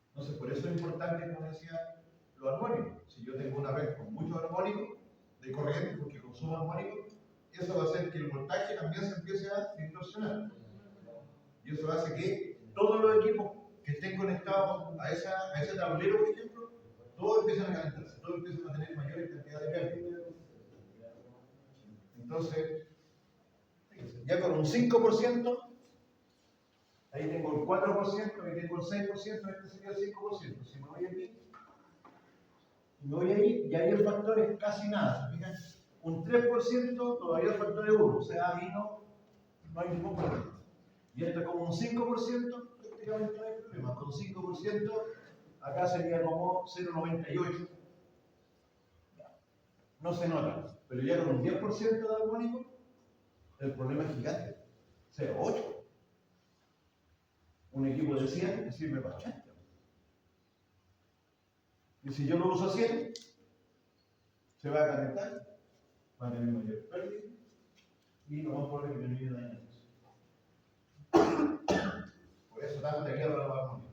Entonces, por eso es importante, como decía, lo armónico. Si yo tengo una red con mucho armónico de corriente, porque consumo armónico, eso va a hacer que el voltaje también se empiece a distorsionar. Y eso hace que todos los equipos que estén conectados a ese tablero, por ejemplo, todos empiezan a calentarse, todos empiezan a tener mayores cantidades de pérdidas. Entonces, ya con un 5%, ahí tengo el 4%, ahí tengo el 6%, este sería el 5%. Si me voy aquí, y me voy ahí, y ahí el factor es casi nada. ¿Se fijan? Un 3% todavía el factor es 1, o sea, ahí no hay ningún problema. Y esto es como un 5%, prácticamente no hay problema. Con 5%, acá sería como 0,98. No se nota, pero ya con un 10% de armónico, el problema es gigante. 0,8. Un equipo de 100 me sirve para 80. Y si yo lo uso a 100, se va a calentar, va a tener mayor pérdida y no va a poder que termine dañándose. Por eso tanto te quiero la armónica.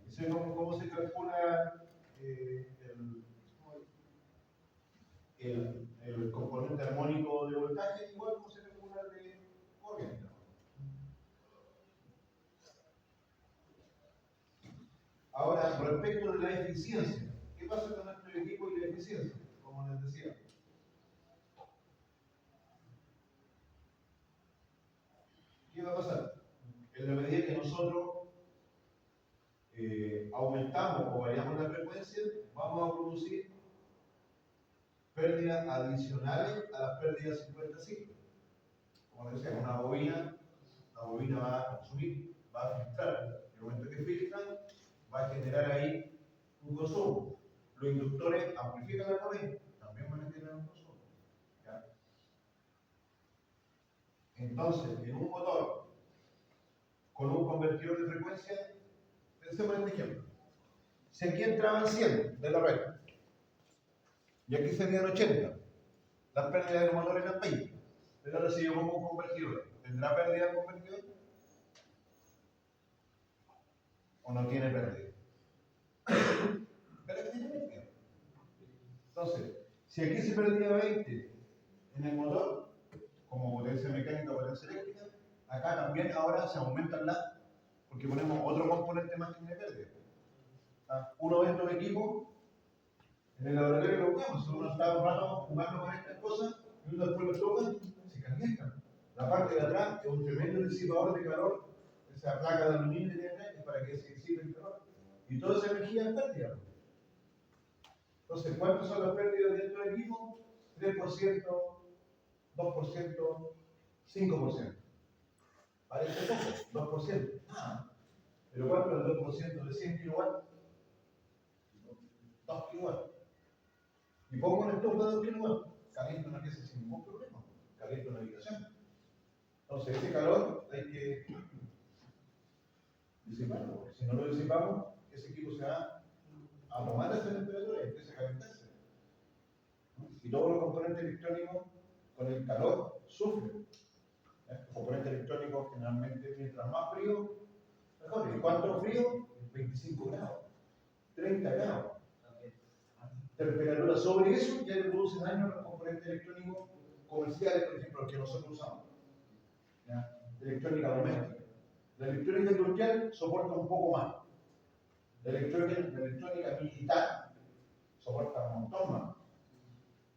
¿Y sé cómo se calcula el componente armónico de voltaje? Igual como se calcula el de corriente. Ahora, respecto de la eficiencia, ¿qué pasa con nuestro equipo y la eficiencia? Como les decía, o variamos la frecuencia, vamos a producir pérdidas adicionales a las pérdidas 50 ciclos. Como decía, una bobina, la bobina va a consumir, va a filtrar. En el momento que filtra, va a generar ahí un consumo. Los inductores amplifican la corriente, también van a generar un consumo. ¿Ya? Entonces, en un motor con un convertidor de frecuencia, pensemos en este ejemplo. Si aquí entraban 100 de la red, y aquí serían 80, las pérdidas del motor eran 20. Pero ahora si yo pongo un convertidor, ¿tendrá pérdida el convertidor? ¿O no tiene pérdida? Pero tiene pérdida. Entonces, si aquí se perdía 20 en el motor, como potencia mecánica o potencia eléctrica, acá también ahora se aumentan las, porque ponemos otro componente más que tiene pérdida. Uno de estos equipos, en el laboratorio lo vemos, uno está un rato jugando con estas cosas, y uno después lo toca, se calientan. La parte de atrás es un tremendo disipador de calor, esa placa de aluminio que tiene acá, es para que se disipe el calor. Y toda esa energía es pérdida. Entonces, ¿cuántas son las pérdidas dentro del equipo? 3%, 2%, 5%. Parece poco, 2%. Pero ¿cuánto es el 2% de 100 kilowatts? 2 kilowatts. Y pongo una estufa de 2 kilowatts. Calienta una pieza sin ningún problema. Calienta una habitación. Entonces, ese calor hay que disiparlo, porque si no lo disipamos, ese equipo se va a tomar esa temperatura y empieza a calentarse. Y todos los componentes electrónicos con el calor sufren. Los componentes electrónicos generalmente, mientras más frío, mejor. ¿Y cuánto frío? 25 grados, 30 grados. Temperatura sobre eso ya le produce daño a los componentes electrónicos comerciales, por ejemplo, los que nosotros usamos. ¿Ya? Electrónica doméstica. La electrónica industrial soporta un poco más. La electrónica militar soporta un montón más.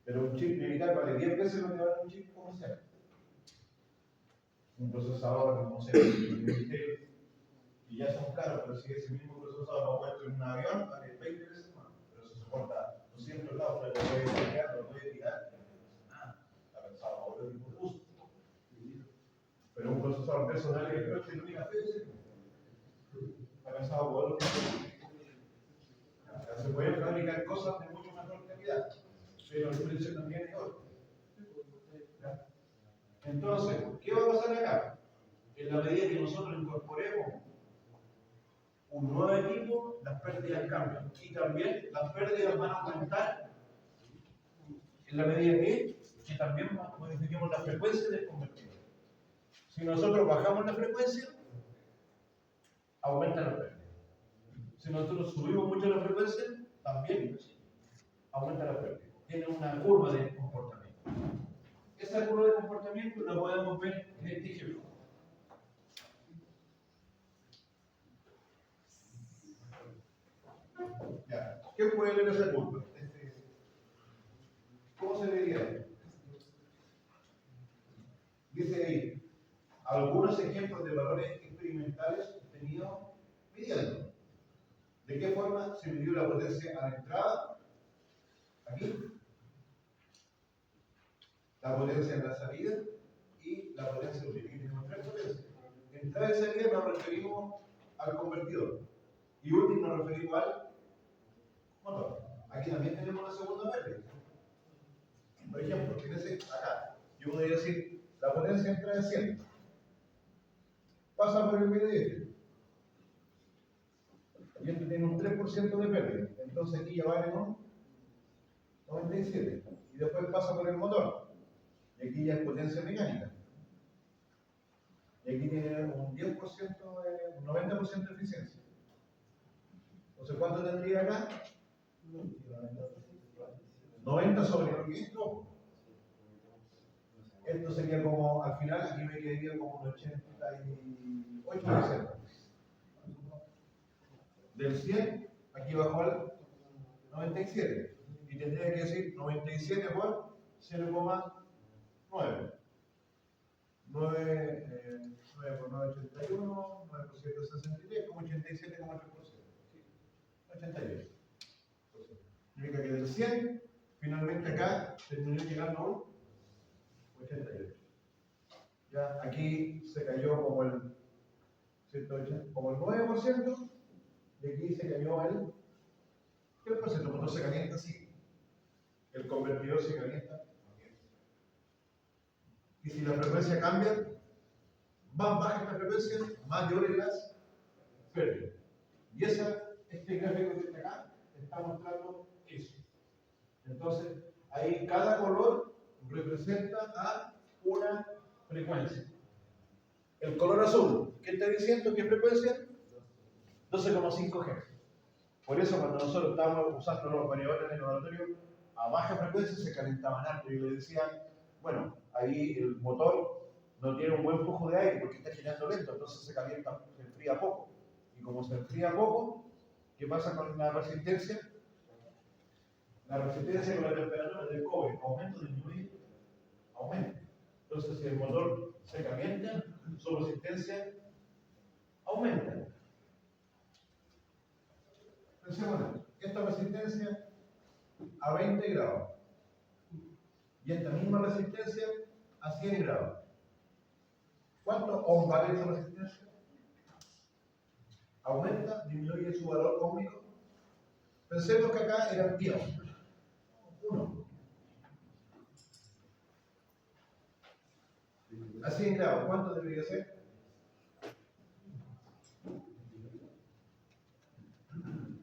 Pero un chip militar vale 10 veces lo que vale un chip comercial. Un procesador, no sé, y ya son caros, pero si ese mismo procesador lo puesto en un avión, vale 20 veces más. Pero se soporta 200 lados, lo puede tirar, lo puede tirar. Está pensado para otro tipo de uso. Pero un procesador personal que creo que es única fe, está pensado para otro tipo de uso. Se pueden fabricar cosas de mucho mejor calidad, pero el precio también es otro. Entonces, ¿qué va a pasar acá? En la medida que nosotros incorporemos un nuevo equipo, las pérdidas cambian. Y también las pérdidas van a aumentar en la medida que también modifiquemos la frecuencia del convertidor. Si nosotros bajamos la frecuencia, aumenta la pérdida. Si nosotros subimos mucho la frecuencia, también aumenta la pérdida. Tiene una curva de comportamiento. Esa curva de comportamiento la podemos ver en este ejemplo. Ya. ¿Qué puede leer esa curva? ¿Cómo se vería? Dice ahí, algunos ejemplos de valores experimentales obtenidos midiendo. ¿De qué forma se midió la potencia a la entrada? Aquí. La potencia en la salida y la potencia útil. Aquí tenemos tres potencias. Entrada y salida nos referimos al convertidor. Y útil nos referimos al motor. Aquí también tenemos la segunda pérdida. Por ejemplo, fíjense acá. Yo podría decir, la potencia entra de 100. Pasa por el PDF. Y esto tiene un 3% de pérdida. Entonces aquí ya vale un 97. Y después pasa por el motor. Y aquí ya es potencia mecánica. Y aquí tiene un 10%, un 90% de eficiencia. Entonces, ¿cuánto tendría acá? 90 sobre lo que entró. Esto sería como, al final, aquí me quedaría como un 88%. Del 100, aquí bajó al 97. Y tendría que decir 97 por 0,9. 9 por 9, 81, 9 por 7, 63, como 87,3%. 88. Significa que del 100, finalmente acá terminó llegando a un 88. Ya aquí se cayó como el 180, como el 9%, y aquí se cayó el 3%. El motor se calienta así. El convertidor se calienta. Y si la frecuencia cambia, más baja esta frecuencia, mayores las pérdidas. Y este gráfico que está acá está mostrando eso. Entonces, ahí cada color representa a una frecuencia. El color azul, ¿qué está diciendo? ¿Qué frecuencia? 12,5 Hz. Por eso cuando nosotros estábamos usando los variadores en el laboratorio, a baja frecuencia se calentaban alto y le decían, bueno, ahí el motor no tiene un buen flujo de aire porque está girando lento, entonces se calienta, se enfría poco. Y como se enfría poco, ¿qué pasa con la resistencia? La resistencia con la temperatura del cobre aumenta o disminuye, aumenta. Entonces, si el motor se calienta, su resistencia aumenta. Pensemos en esto. Esta resistencia a 20 grados y esta misma resistencia a 100 grados. ¿Cuánto ohm vale esa resistencia? ¿Aumenta? ¿Disminuye su valor óhmico? Pensemos que acá eran 10 ohms. 1. A 100 grados, ¿cuánto debería ser?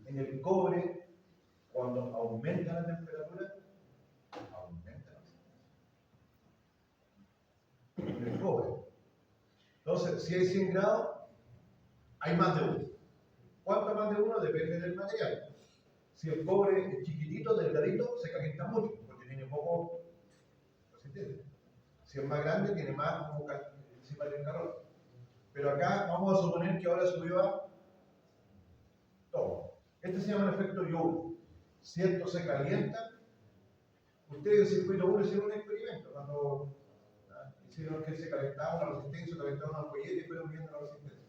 En el cobre, cuando aumenta la temperatura, aumenta la resistencia. En el cobre. Entonces, si hay 100 grados, hay más de uno. ¿Cuánto más de uno? Depende del material. Si el cobre es chiquitito, delgadito, se calienta mucho, porque tiene poco resistencia. Si es más grande, tiene más como encima del calor. Pero acá vamos a suponer que ahora subió a todo. Este se llama el efecto Joule. Si esto se calienta, ustedes en circuito 1 hicieron un experimento cuando hicieron que se calentaba una resistencia, calentaba una ampolleta y fueron viendo la resistencia.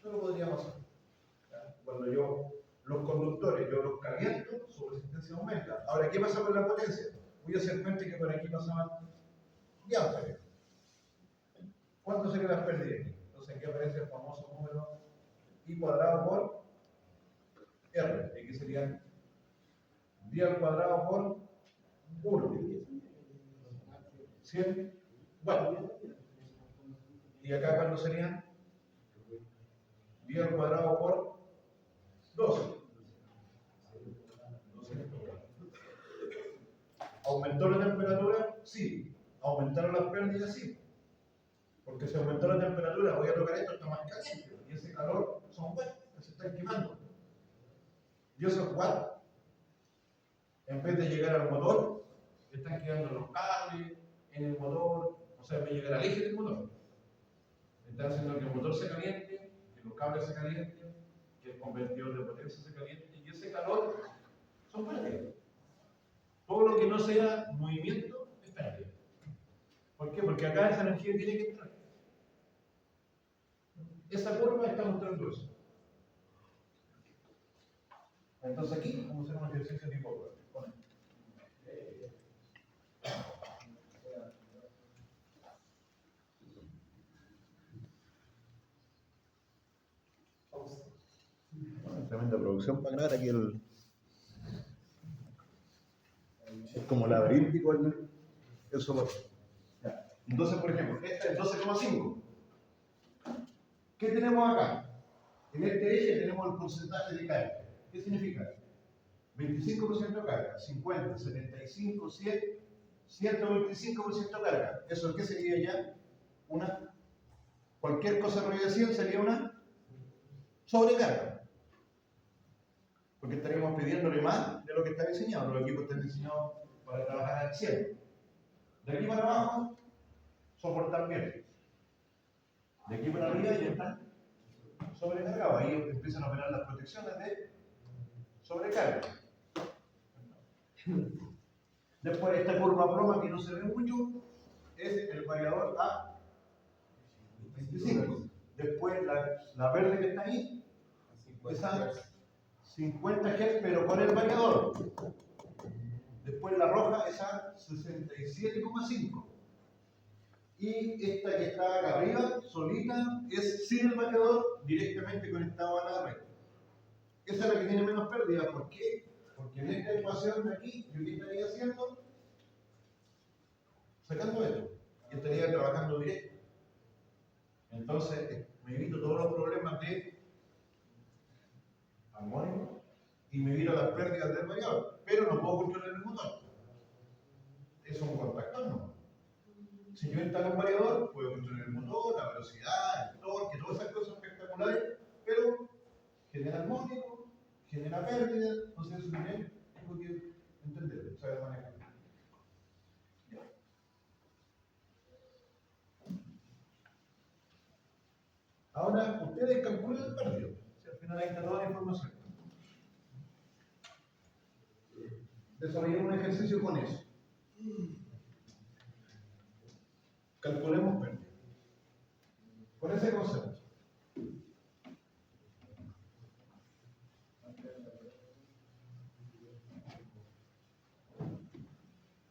No lo podríamos hacer. Cuando los conductores, yo los caliento, su resistencia aumenta. Ahora, ¿qué pasa con la potencia? Voy a hacer cuenta que por aquí pasaban 10 amperes. ¿Cuánto serían las pérdidas aquí? Entonces aquí aparece el famoso número I cuadrado por R. Aquí serían 10 al cuadrado por 1. 100 watts. Y acá, ¿cuánto serían? 10 al cuadrado por 12. ¿Aumentó la temperatura? Sí. ¿Aumentaron las pérdidas? Sí. Porque si aumentó la temperatura, voy a tocar esto, está más caliente. Y ese calor son watts que se están quemando. Y esos watts, en vez de llegar al motor, están quedando en los cables, en el motor, o sea, en vez de llegar al eje del motor. Están haciendo que el motor se caliente, que los cables se calienten, que el convertidor de potencia se caliente, y ese calor son pérdidas. Todo lo que no sea movimiento es pérdida. ¿Por qué? Porque acá esa energía tiene que entrar. Esa curva está mostrando eso. Entonces aquí vamos a hacer un ejercicio tipo prueba. Tremenda producción para grabar aquí es como laberíntico el soporte. Entonces, por ejemplo, este es 12,5. ¿Qué tenemos acá? En este eje tenemos el porcentaje de carga. ¿Qué significa? 25% de carga, 50, 75, 100, 125% de carga. ¿Eso qué sería ya? Cualquier cosa arriba de 100 sería una sobrecarga. Porque estaríamos pidiéndole más de lo que está diseñado. Los equipos están diseñados para trabajar al 100. De aquí para abajo, soportar bien. De aquí para arriba ya están sobrecargados. Ahí empiezan a operar las protecciones de sobrecarga. Después, esta curva ploma que no se ve mucho es el variador A25. Después, la verde que está ahí es A50. 50 Hz, pero con el variador. Después la roja es a 67,5. Y esta que está acá arriba, solita, es sin el variador, directamente conectado a la red. Esa es la que tiene menos pérdida. ¿Por qué? Porque en esta ecuación de aquí, yo qué estaría haciendo, sacando esto, y estaría trabajando directo. Entonces, me evito todos los problemas de armónico y me evito las pérdidas del variador, pero no puedo controlar el motor. Es un contactor, ¿no? Si yo instalo un variador, puedo controlar el motor, la velocidad, el torque, todas esas cosas espectaculares, pero genera armónico, genera pérdida, entonces eso también tengo que entenderlo, saber manejarlo. Ahora, ustedes calculan el pérdida. Si al final ahí está toda la información. Desarrollemos un ejercicio con eso. Calculemos pérdida. Con ese concepto.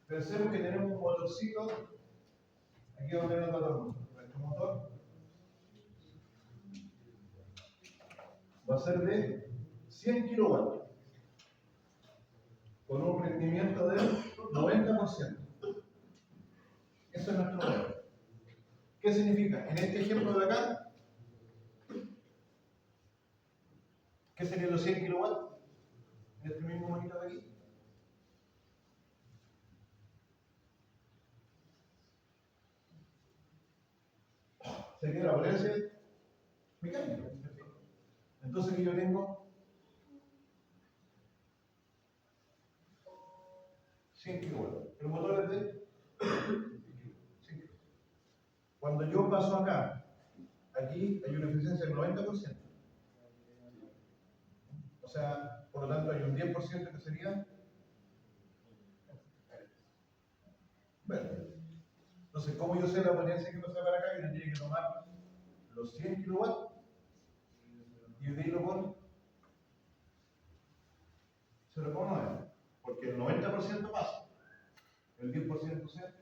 Pensemos que tenemos un motorcito, aquí donde nos da nuestro motor va a ser de 100 kilowatts, con un rendimiento del 90%. Eso es nuestro motor. ¿Qué significa? En este ejemplo de acá, ¿qué serían los 100 kilowatts? En este mismo monito de aquí. Sería la potencia mecánica. Entonces aquí yo tengo 100 kilowatts. El motor es de 100 kilowatts. Cuando yo paso acá, aquí hay una eficiencia del 90%. O sea, por lo tanto hay un 10% que sería verde. Entonces, ¿cómo yo sé la potencia que pasa para acá? Yo tendría que tomar los 100 kilowatts y dividirlo por 0,9. Porque el 90% pasa, el 10% se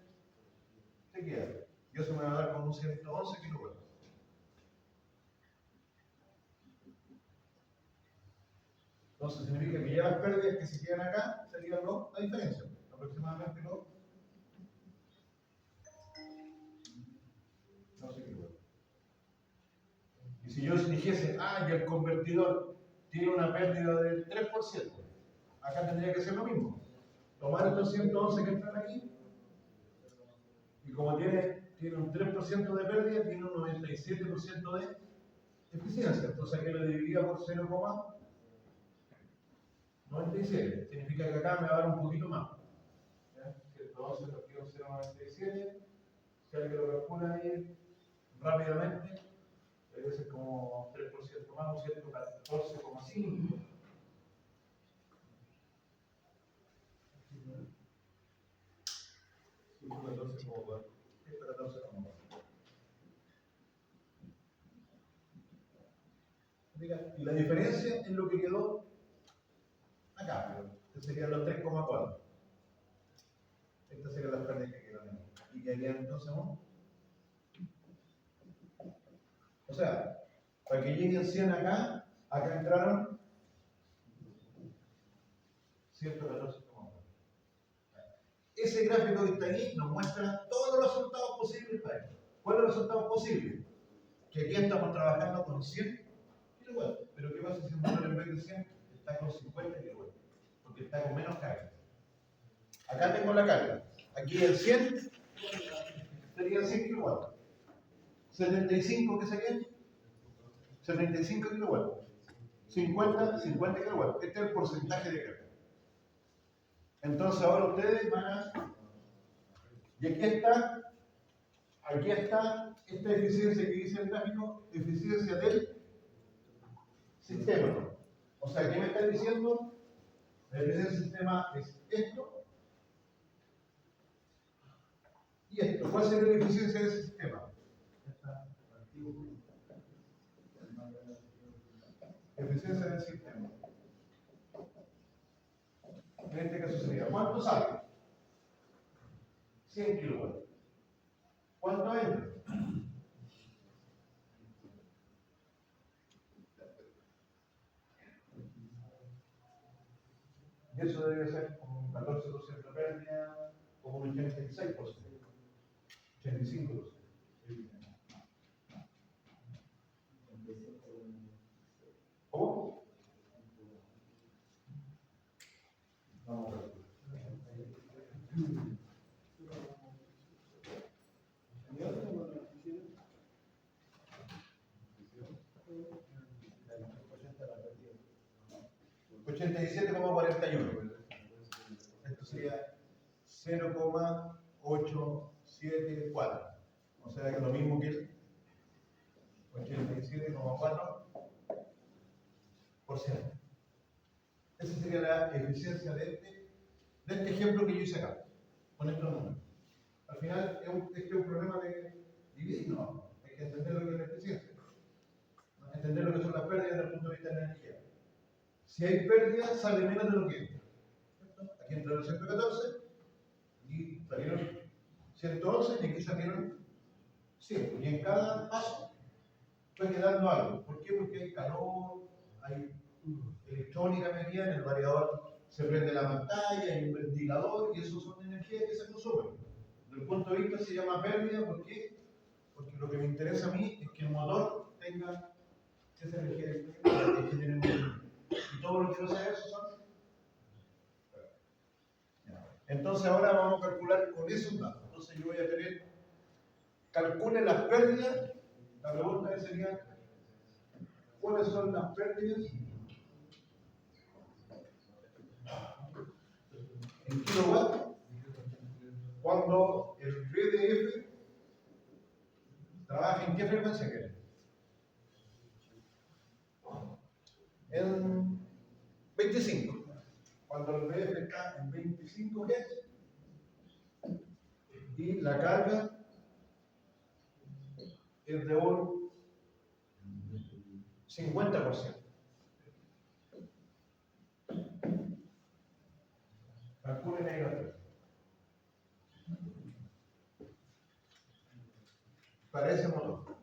queda. Y eso me va a dar como un 111 kilowatts. Entonces significa que ya las pérdidas que se quedan acá serían la diferencia, aproximadamente los 12 kilowatts. Y si yo dijese, y el convertidor tiene una pérdida del 3%, acá tendría que ser lo mismo. Tomar estos 111 que están aquí, y como tiene un 3% de pérdida, tiene un 97% de eficiencia. Entonces aquí lo dividiría por 0,97. Significa que acá me va a dar un poquito más. 111 partido 0,97. Si alguien lo calcula ahí rápidamente, debe ser como 3% más, un 114,5. Y la diferencia es lo que quedó acá, que serían los 3,4. Estas serían las pérdidas que quedan ahí. Y quedarían entonces o sea, para que lleguen 100 acá, acá entraron 114,4. Ese gráfico que está ahí nos muestra todos los resultados posibles para esto. ¿Cuáles son los resultados posibles? Que aquí estamos trabajando con 100 kilowatts. Pero ¿qué pasa si un motor en vez de 100 está con 50 kilowatts? Porque está con menos carga. Acá tengo la carga. Aquí el 100 sería 100 kilowatts. 75, ¿qué sería? 75 kilowatts. 50 kilowatts. Este es el porcentaje de carga. Entonces ahora ustedes van a... Y aquí está esta eficiencia que dice el gráfico, eficiencia del sistema. O sea, ¿qué me está diciendo? La eficiencia del sistema es esto y esto. ¿Cuál sería la eficiencia de ese sistema? Eficiencia del sistema. En este caso sería, ¿cuánto sale? 100 kilowatts. ¿Cuánto entra? Y eso debe ser como un 14% de pérdida, como un 86%, 85%. ¿Cómo? Vamos a ver. 87,41. Esto sería 0,874. O sea que es lo mismo que el 87,4%. Esa sería la eficiencia de este ejemplo que yo hice acá, con estos números. Al final es un problema de dividir, ¿no? Hay que entender lo que es la eficiencia, ¿no? Entender lo que son las pérdidas desde el punto de vista de la energía. Si hay pérdidas, sale menos de lo que entra. Aquí entraron 114 y salieron 111 y aquí salieron 100. Y en cada paso fue quedando algo. ¿Por qué? Porque hay calor, hay electrónica metida en el variador, se prende la pantalla, hay un ventilador y eso son energías que se consumen. Desde el punto de vista se llama pérdida, ¿por qué? Porque lo que me interesa a mí es que el motor tenga esa energía disponible. Y todo lo que no sea eso son. Entonces ahora vamos a calcular con esos datos. Entonces yo voy a tener, calcule las pérdidas. La pregunta sería, ¿cuáles son las pérdidas en kilowatt cuando el VDF trabaja en qué frecuencia quiere? En 25. Cuando el VDF está en 25 Hz y la carga es de un 50%. Calculen ahí la pérdidas. Para ese motor.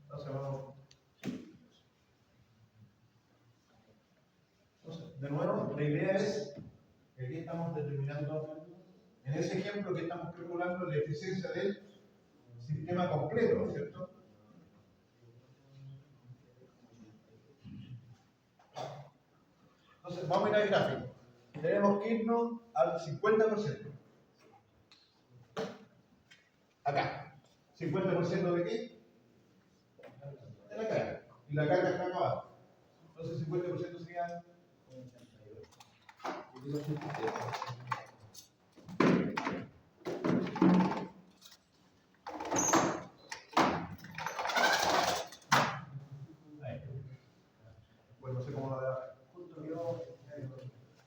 Entonces vamos. Entonces, de nuevo, la idea es que aquí estamos determinando, en ese ejemplo que estamos calculando la eficiencia del sistema completo, ¿no es cierto? Entonces, vamos a ir al gráfico. Tenemos que irnos al 50%. Acá. ¿50% de qué? De la carga. Y la carga está acá abajo. Entonces, 50% sería 88. Pues no sé cómo lo da. Justo yo,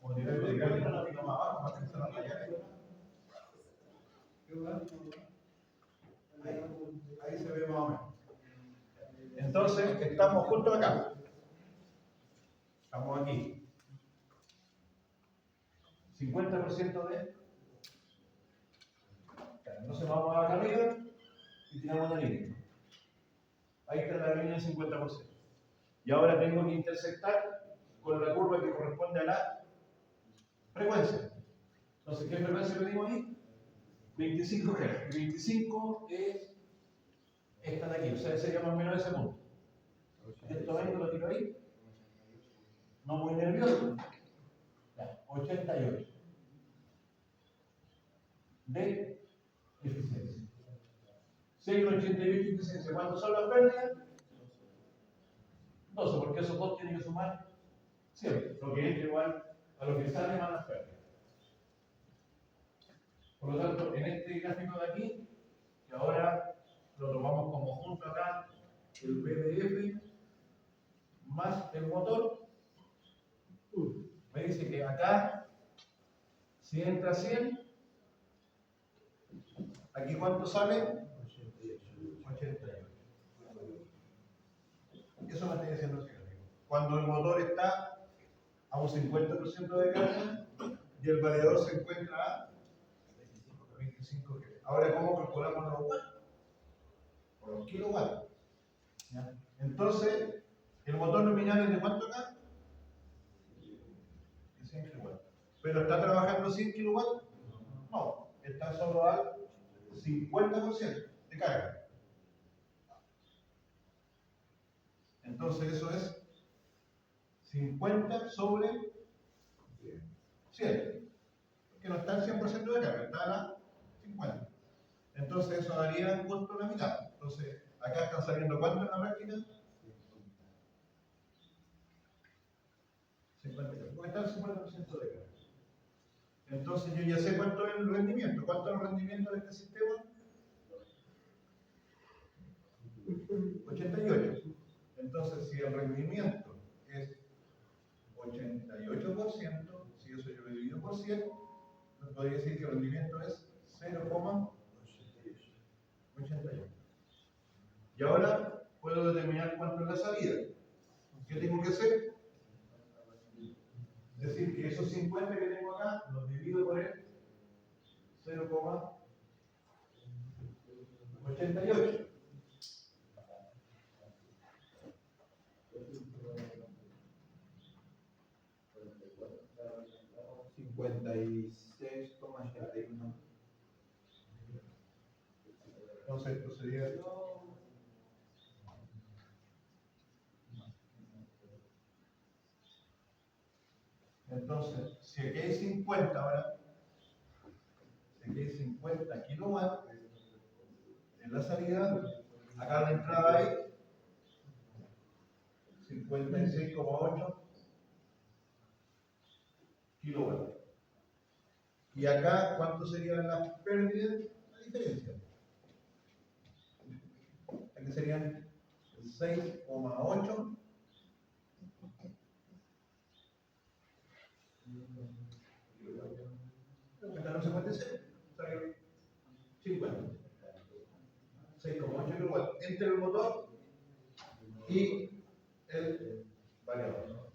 como nivel de carga, no tengo más abajo, más que se la raya. Ahí se ve más o menos. Entonces, estamos justo acá. Estamos aquí. 50% de. Entonces vamos acá arriba y tiramos la línea. Ahí está la línea del 50%. Y ahora tengo que intersectar con la curva que corresponde a la frecuencia. Entonces, ¿qué frecuencia pedimos ahí? 25 Hz. 25 es esta de aquí, o sea, sería más o menos ese punto. Esto vengo, lo tiro ahí. No muy nervioso. Ya, 88. De eficiencia. 6,88 de eficiencia. ¿Cuántas son las pérdidas? 12, porque esos dos tienen que sumar 100, lo que es igual a lo que sale más las pérdidas. Por lo tanto, en este gráfico de aquí, que ahora lo tomamos como junto acá, el VDF más el motor, me dice que acá, si entra 100, aquí ¿cuánto sale? 88. Eso me está diciendo el gráfico. cuando el motor está a un 50% de carga y el variador se encuentra a 25 kg. Ahora, ¿cómo calculamos los watts? Por los kilowatts. ¿Ya? Entonces, el motor nominal es de cuánto acá? De 100 kilowatts. ¿Pero está trabajando 100 kilowatts? No, está solo al 50% de carga. Entonces eso es 50 sobre 100. Que no está al 100% de carga, está a la 50. Entonces eso daría justo la mitad. Entonces, acá están saliendo ¿cuánto en la práctica? 50. Porque está al 50% de carga. Entonces yo ya sé cuánto es el rendimiento. ¿Cuánto es el rendimiento de este sistema? 88. Entonces, si el rendimiento es 88%, si eso yo lo divido por 100, podría decir que el rendimiento es 0,88. Y ahora puedo determinar cuánto es la salida. ¿Qué tengo que hacer? Es decir, que esos 50 que tengo acá los divido por el 0,88. Entonces esto sería entonces, si aquí hay 50 ahora, si aquí hay 50 kilowatts en la salida, acá en la entrada hay 56,8 kilowatts. Y acá, ¿cuánto serían las pérdidas? La diferencia. Aquí serían 6,8. Acá no se puede hacer. 50. 6,8 kilowatts entre el motor y el variador.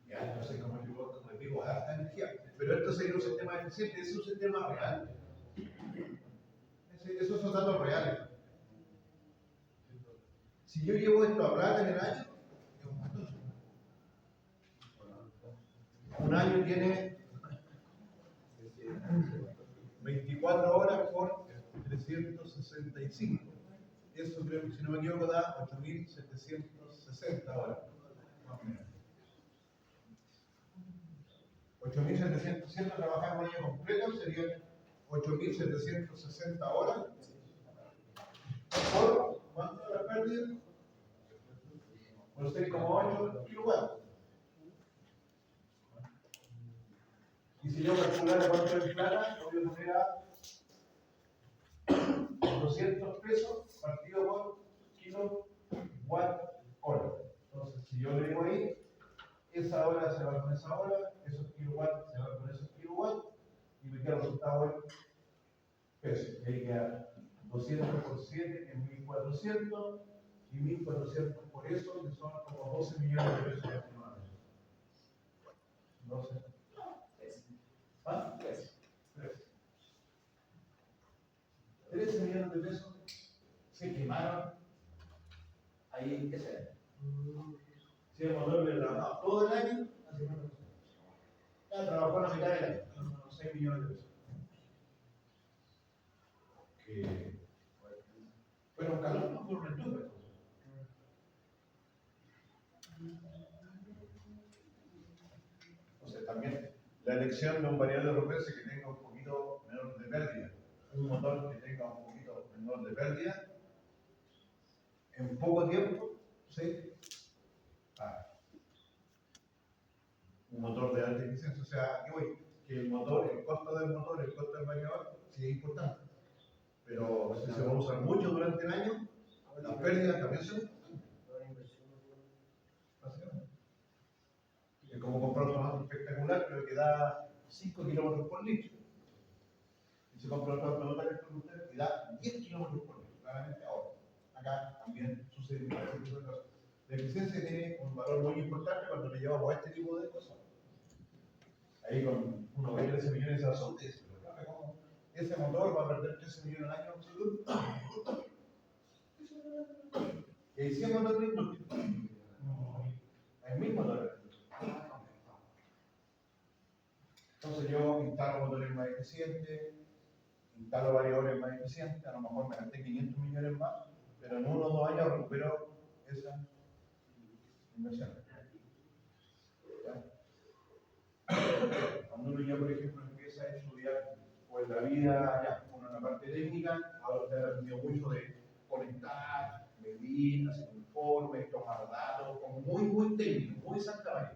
Ya, no sé cómo kilowatts, como les digo, es harta energía. Pero esto sería un sistema eficiente, es un sistema real. Esos son datos reales. Si yo llevo esto a plata en el año, es un montón. Un año tiene 24 horas por 365. Eso creo que, si no me equivoco, da 8.760 horas. 8.760 trabajar un año completo serían 8.760 horas. ¿Por cuánto la pérdida? Por 6,8 kilowatts. Y si yo calculara cuánto es plata, lo voy a poner a 200 pesos partido por kilowatt hora. Entonces, si yo le digo ahí, esa hora se va con esa hora, esos kilowatts se van con esos kilowatts, y me queda el resultado en pesos. Y ahí queda 200 por 7, que es 1.400, y 1.400 por eso, que son como 12 millones de pesos aproximadamente. 12. ¿Ah? 13 millones de pesos se quemaron ahí ese año. Si el motor le trabajaba todo el año, así no. Ya trabajó la mitad del año, unos 6 millones de pesos. Que fueron calor, no fueron estufa. Entonces también la elección de un variador de Rupert que tenga un poquito menor de pérdida, un motor que tenga un poquito menor de pérdida, en poco tiempo, ¿sí? Un motor de alta eficiencia. O sea, aquí voy, que el motor, el costo del motor, el costo del variador, sí es importante. Pero si se va a usar mucho durante el año, las pérdidas también son importantes. Básicamente. Es como comprar un auto espectacular, pero que da 5 kilómetros por litro. Y se compra otro auto que da 10 kilómetros por litro. Claramente ahora. Acá también sucede un tipo de cosas. La eficiencia tiene un valor muy importante cuando le llevamos a este tipo de cosas. Ahí con uno ve 13 millones de azotes, pero claro, como ese motor va a perder 13 millones al año. Y ahí sí es motor de industria. El mismo motor. Entonces yo instalo motores más eficientes, instalo variadores más eficientes, a lo mejor me gasté 500 millones más, pero en 1 o 2 años recupero esa inversión. Cuando uno ya, por ejemplo, empieza a estudiar pues, la vida, ya, con una parte técnica, ahora usted ha aprendido mucho de conectar, medir, hacer informes, tomar datos, como muy técnico, muy exactamente.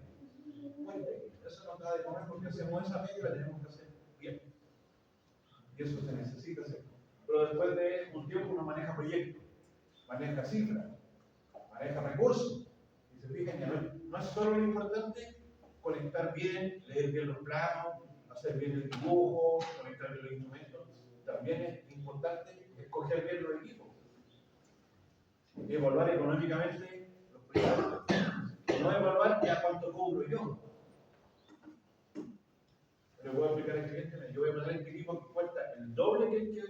Muy técnico. Eso nos da de comer porque hacemos esa media y la tenemos que hacer bien. Y eso se necesita hacer. Pero después de un tiempo uno maneja proyectos, maneja cifras, maneja recursos. Y se fijan, ya no es solo lo importante conectar bien, leer bien los planos, hacer bien el dibujo, conectar bien los instrumentos. También es importante escoger bien los equipos. Evaluar económicamente los proyectos. No evaluar ya cuánto cobro yo. Le voy a explicar al cliente, yo voy a poner este equipo que cuesta el doble que el que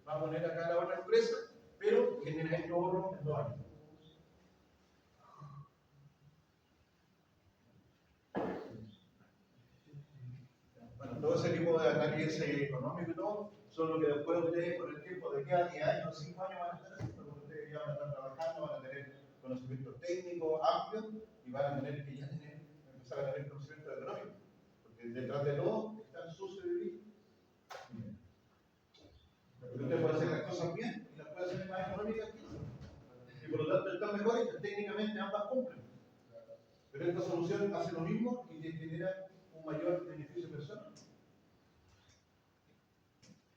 va a poner acá la otra empresa, pero genera este ahorro en 2 años. Bueno, todo ese tipo de análisis económico y todo, son lo que después ustedes, con el tiempo, de aquí a 10 años, 5 años, van a estar haciendo, porque ustedes ya van a estar trabajando, van a tener conocimientos técnicos amplios y van a tener que ya empezar a tener conocimiento económico. Porque detrás de todo está su sobrevivir. Porque usted puede hacer las cosas bien y las puede hacer más económicas que otras. Y por lo tanto están mejores y técnicamente ambas cumplen. Pero esta solución hace lo mismo y te genera un mayor beneficio personal.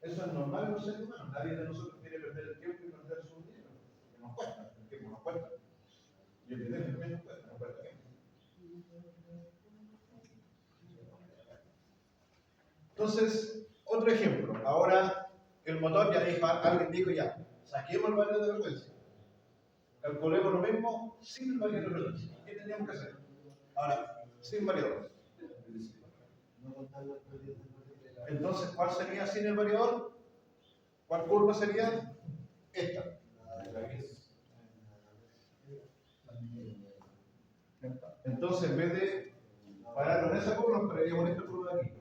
Eso es normal en los seres humanos. Nadie de nosotros quiere perder el tiempo y perder su dinero. Que nos cuesta, el tiempo nos cuesta. Y el dinero también nos cuesta tiempo. Entonces, otro ejemplo. Ahora, el motor ya dijo, alguien dijo ya, saquemos el valor de frecuencia. Calculemos lo mismo sin el variador de frecuencia. ¿Qué tendríamos que hacer? Ahora, sin variador. Entonces, ¿cuál sería sin el variador? ¿Cuál curva sería? Esta. Entonces, en vez de parar con esa curva, nos pararíamos en esta curva de aquí.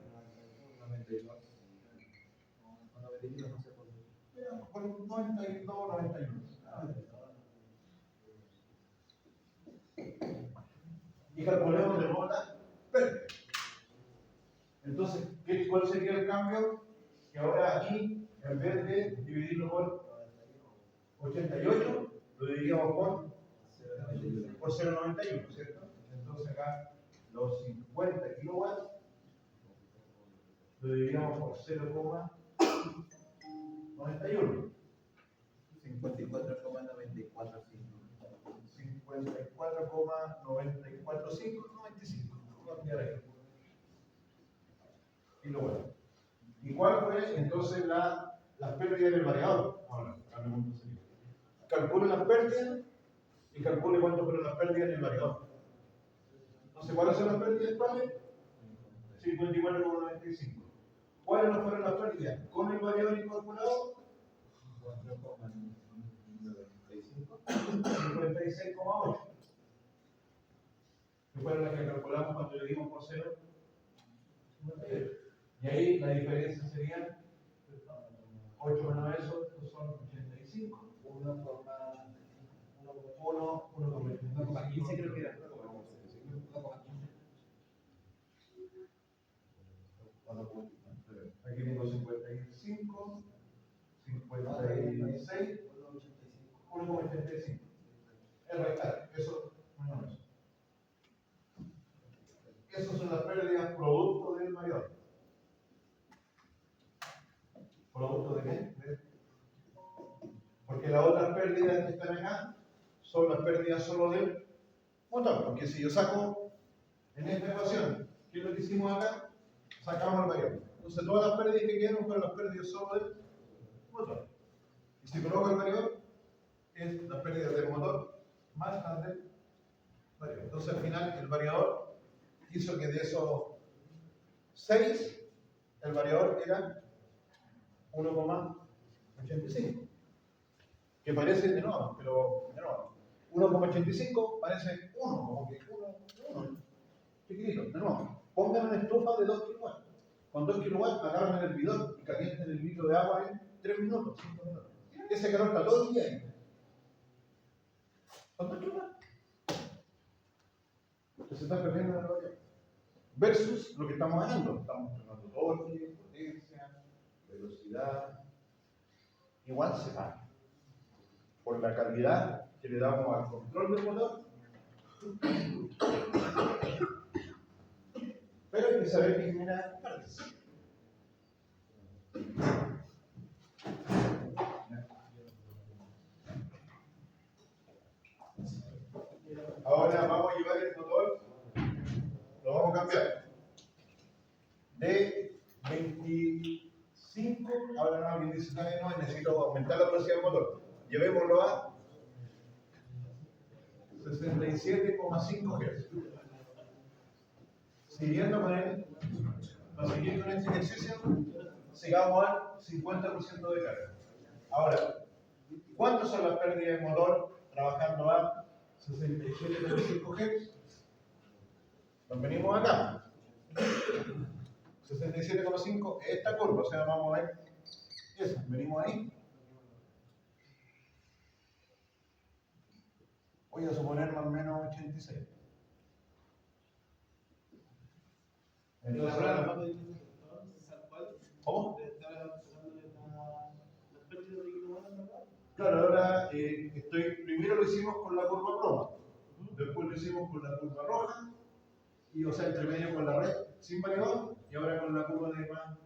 Con 92, 91. Y calculemos de nuevo la pérdida. Entonces, ¿cuál sería el cambio? Que ahora aquí, en vez de dividirlo por 88, lo dividiríamos por 0,91, ¿cierto? Entonces acá los 50 kilowatts lo dividiríamos por 0,91. 54,945. ¿Y cuál fue entonces las pérdidas del variador? Ahora, la pregunta sería: calcule las pérdidas y calcule cuánto fueron las pérdidas en el variador. Entonces, ¿cuáles son las pérdidas actuales? 54,95. ¿Cuáles no fueron las pérdidas con el variador incorporado? 56,8. Que fueron las que calculamos cuando le dimos por 0. Y ahí la diferencia sería 8 menos eso, son 85. 1,15 creo que era. Aquí tengo 55, 56, 1,85. Es restar, eso no es. Esas son las pérdidas producto del variador. ¿Producto de qué? Porque las otras pérdidas que están acá son las pérdidas solo del motor. Porque si yo saco en esta ecuación, ¿qué es lo que hicimos acá? Sacamos el variador. Entonces todas las pérdidas que quedaron fueron las pérdidas solo del motor. Y si coloco el variador, es las pérdidas del motor más las del varió. Entonces al final el variador hizo que de esos 6, el variador era 1,85. Que parece de nuevo, pero de nuevo. 1,85 parece 1, como que 1, chiquitito, de nuevo. Pongan una estufa de 2 kilowatts. Con 2 kilowatts agarran el hervidor y calientan el litro de agua en 3 minutos, 5 minutos. Ese calor está todo el día ahí. Con 2 kilowatts. Entonces se está perdiendo la energía. Versus lo que estamos ganando. Estamos ganando torque, potencia, velocidad. Igual se paga. Por la calidad que le damos al control del motor. Pero hay que saber que genera partes. Ahora vamos a llevar el motor, lo vamos a cambiar de 25, ahora no, 19, no, necesito aumentar la velocidad del motor. Llevémoslo a 67,5 Hz. Siguiendo con él, para seguir con este ejercicio, sigamos al 50% de carga. Ahora, ¿cuántas son las pérdidas de motor trabajando a 67,5 Hz? Nos venimos acá. 67,5 esta curva, o sea, vamos a ver esa, venimos ahí. Voy a suponer más o menos 86. Entonces, ¿cómo? Claro, ahora primero lo hicimos con la curva roja, después lo hicimos con la curva roja, y o sea, entre medio con la red sin variador, y ahora con la curva de más.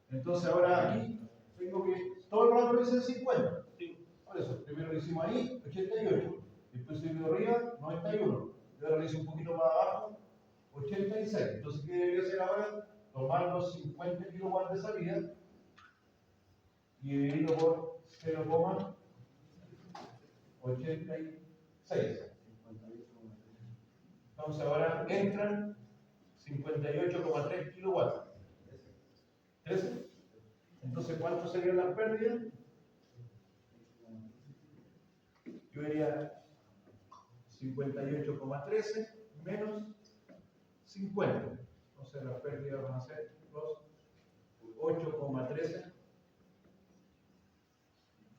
Entonces ahora aquí tengo que, todo el rato lo hice en 50. Por eso, primero lo hicimos ahí, 88, después subí arriba, 91, y ahora lo hice un poquito más abajo, 86. Entonces, ¿qué debería hacer ahora? Tomar los 50 kilowatts de salida y dividirlo por 0,86. Entonces ahora entran 58,3 kilowatts. 13. Entonces, ¿cuánto serían las pérdidas? Yo diría 58,13 menos 50. Entonces las pérdidas van a ser los 8,13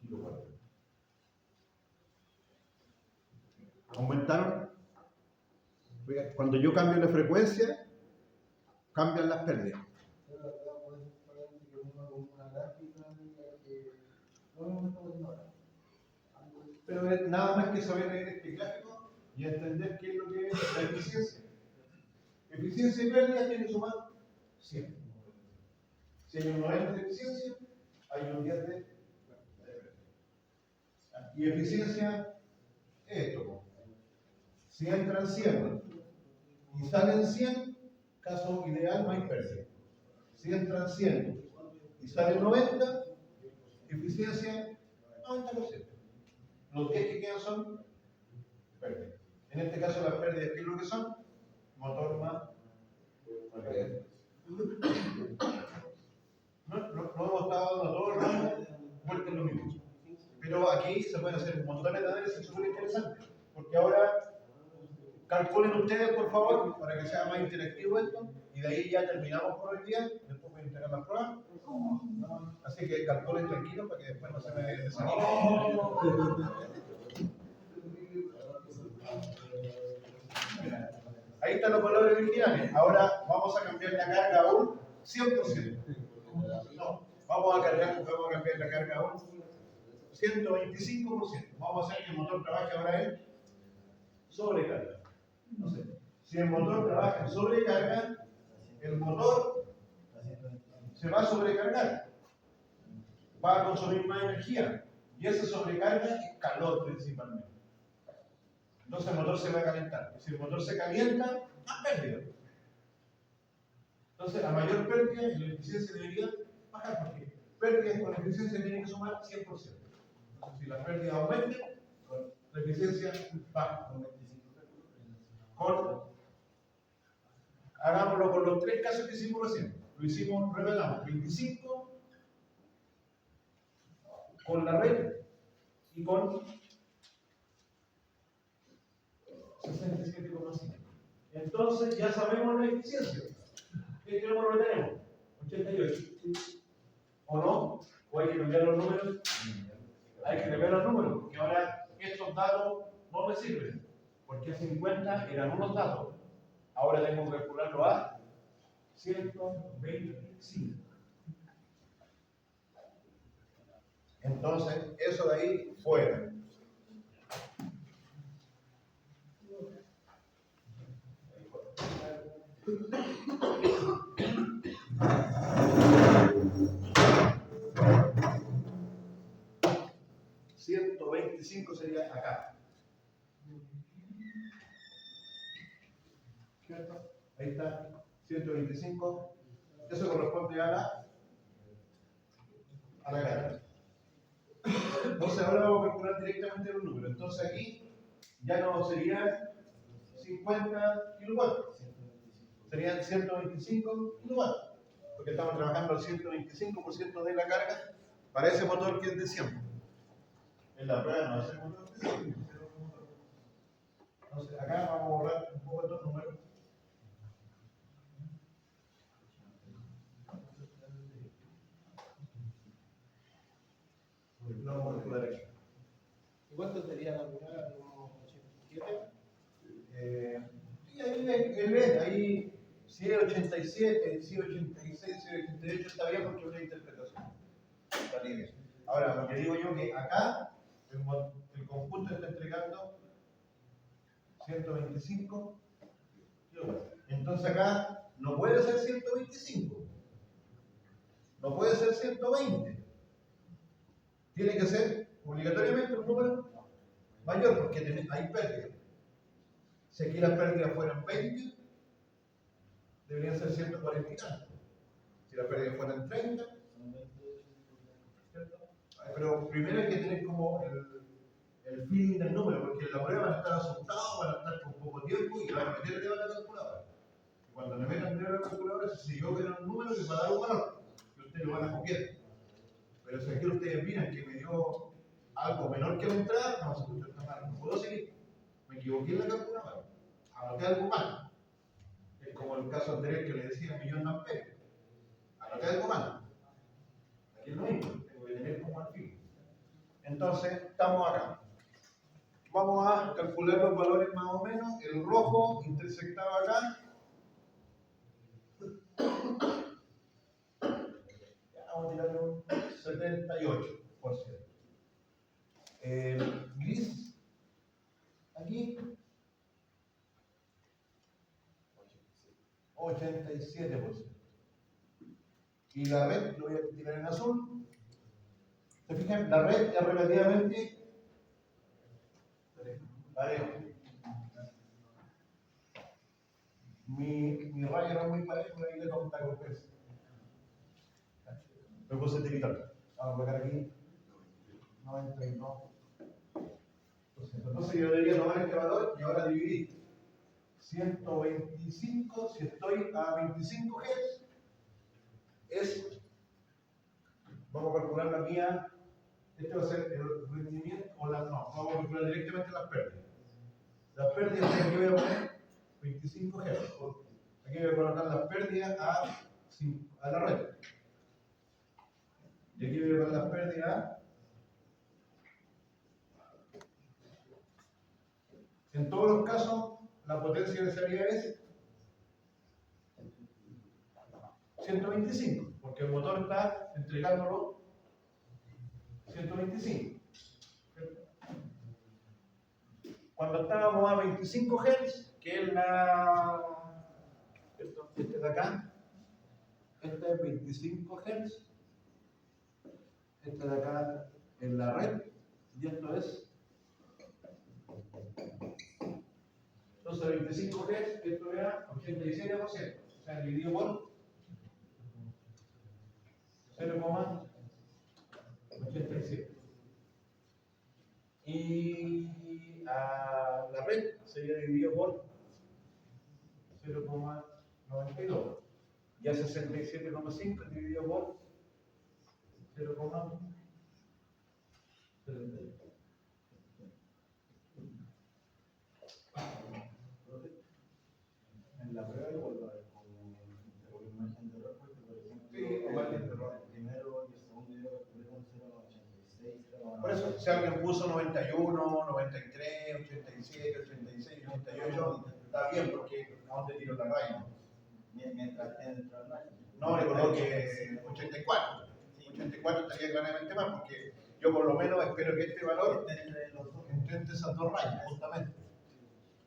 kilowatts. ¿Aumentaron? Cuando yo cambio la frecuencia, cambian las pérdidas. Pero nada más que saber leer este gráfico y entender qué es lo que es la eficiencia. Eficiencia y pérdida tienen que sumar 100. Si hay un 90 de eficiencia, hay un 10 de pérdida. Y eficiencia es esto. Si entran 100 y salen 100, caso ideal, no hay pérdida. Si entran 100 y salen 90, eficiencia 90%. Los 10 que quedan son pérdidas. En este caso, las pérdidas, ¿qué es lo que son? Motor más red. No hemos estado dando todo el rato vuelta en lo mismo. Pero aquí se pueden hacer montones de análisis súper interesantes. Porque ahora calculen ustedes, por favor, para que sea más interactivo esto. Y de ahí ya terminamos por hoy día. Después voy a entregar las pruebas. Así que calculen tranquilos para que después no se me desanimen. Ahí están los valores originales. Ahora vamos a cambiar la carga a un 100%. No, vamos a cambiar la carga a un 125%. Vamos a hacer que el motor trabaje ahora en sobrecarga. No sé. Si el motor trabaja en sobrecarga, el motor se va a sobrecargar. Va a consumir más energía. Y esa sobrecarga es calor principalmente. Entonces el motor se va a calentar. Si el motor se calienta, más pérdida. Entonces, a mayor pérdida, la eficiencia debería bajar, porque pérdidas con eficiencia tienen que sumar 100%. Entonces, si la pérdida aumenta, la eficiencia baja con 25%. hagámoslo con los tres casos que hicimos recién. Lo hicimos, repetamos, 25 con la red y con 67,5. Entonces ya sabemos la eficiencia. ¿Qué número lo tenemos? 88. ¿O no? ¿O hay que cambiar los números? Hay que cambiar los números, porque ahora estos datos no me sirven. Porque 50 eran unos datos. Ahora tengo que calcularlo a 125. Entonces, eso de ahí fuera. $125 sería acá. ¿Cierto? Ahí está, 125. Eso corresponde a la carga. Entonces ahora vamos a calcular directamente los números. Entonces aquí ya no serían 50 kilowatts, serían 125 kilowatts, porque estamos trabajando al 125% de la carga para ese motor que es de 100. En la prueba no es el motor de 100. Entonces acá vamos a borrar un poco estos números. Lo vamos a calcular aquí.
¿Y cuánto sería la primera? ¿87?
Sí, ahí si es 87, si es 86, si es 88 está bien porque es una interpretación. Está bien. Ahora, lo que digo yo que acá el conjunto está entregando 125 kilowatts. Entonces acá no puede ser 125, no puede ser 120. Tiene que ser obligatoriamente un número mayor porque hay pérdidas. Si aquí las pérdidas fueran 20, deberían ser 140 y tanto. Si las pérdidas fueran 30, ¿cierto? Pero primero hay que tener como el feeling del número, porque en la prueba van a estar asustados, van a estar con poco tiempo y van a meter el dedo en la calculadora. Y cuando le metan el dedo en la calculadora, se equivocan un número que va a dar un valor, que ustedes lo van a copiar. Pero si aquí ustedes miran que me dio algo menor que la entrada, no, se escucha esta mal, no puedo seguir. Me equivoqué en la calculadora, anoté algo mal. Es como el caso anterior que le decía 1.000.000 de amperios. Anoté algo mal. Aquí es lo mismo, tengo que tener como al fin. Entonces, estamos acá. Vamos a calcular los valores más o menos. El rojo intersectaba acá. Ya vamos a tirarle un 78%. El gris, aquí, 87%. Y la red, lo voy a tirar en azul. ¿Se fijan? La red es relativamente parejo. Mi raya no es muy parejo, ahí le tomo la golpeza. Me puse etiquetar. Vamos a colocar aquí 92%. Entonces yo debería tomar este valor y ahora dividir 125, si estoy a 25 Hz, es, vamos a calcular la mía, este va a ser el rendimiento, o no, vamos a calcular directamente las pérdidas. Las pérdidas, aquí voy a poner 25 Hz. Aquí voy a colocar las pérdidas a la red. Y aquí voy a colocar las pérdidas en todos los casos, la potencia de salida es 125, porque el motor está entregándolo 125. Cuando estábamos a 25 Hz, que es este de acá, este es 25 Hz, este de acá es la red, y esto es. Entonces 25 Hz, esto era 87%, o sea, dividido por 0,87. Y a la red sería dividido por
0,92. Ya 67,5 dividido por 0,32.
En la prueba igual va a haber como un margen de error, porque por ejemplo,
Sí, un margen de error.
el primero y el segundo yo calculé con 0,86.
Por eso, si alguien puso 91, 93, 87, 86, 88, está bien porque a dónde tiro la raya.
Mientras esté dentro del margen.
No, le coloque 84. 84 estaría claramente más porque yo por lo menos espero que este valor
Esté entre los dos.
esté entre esas dos rayas, justamente.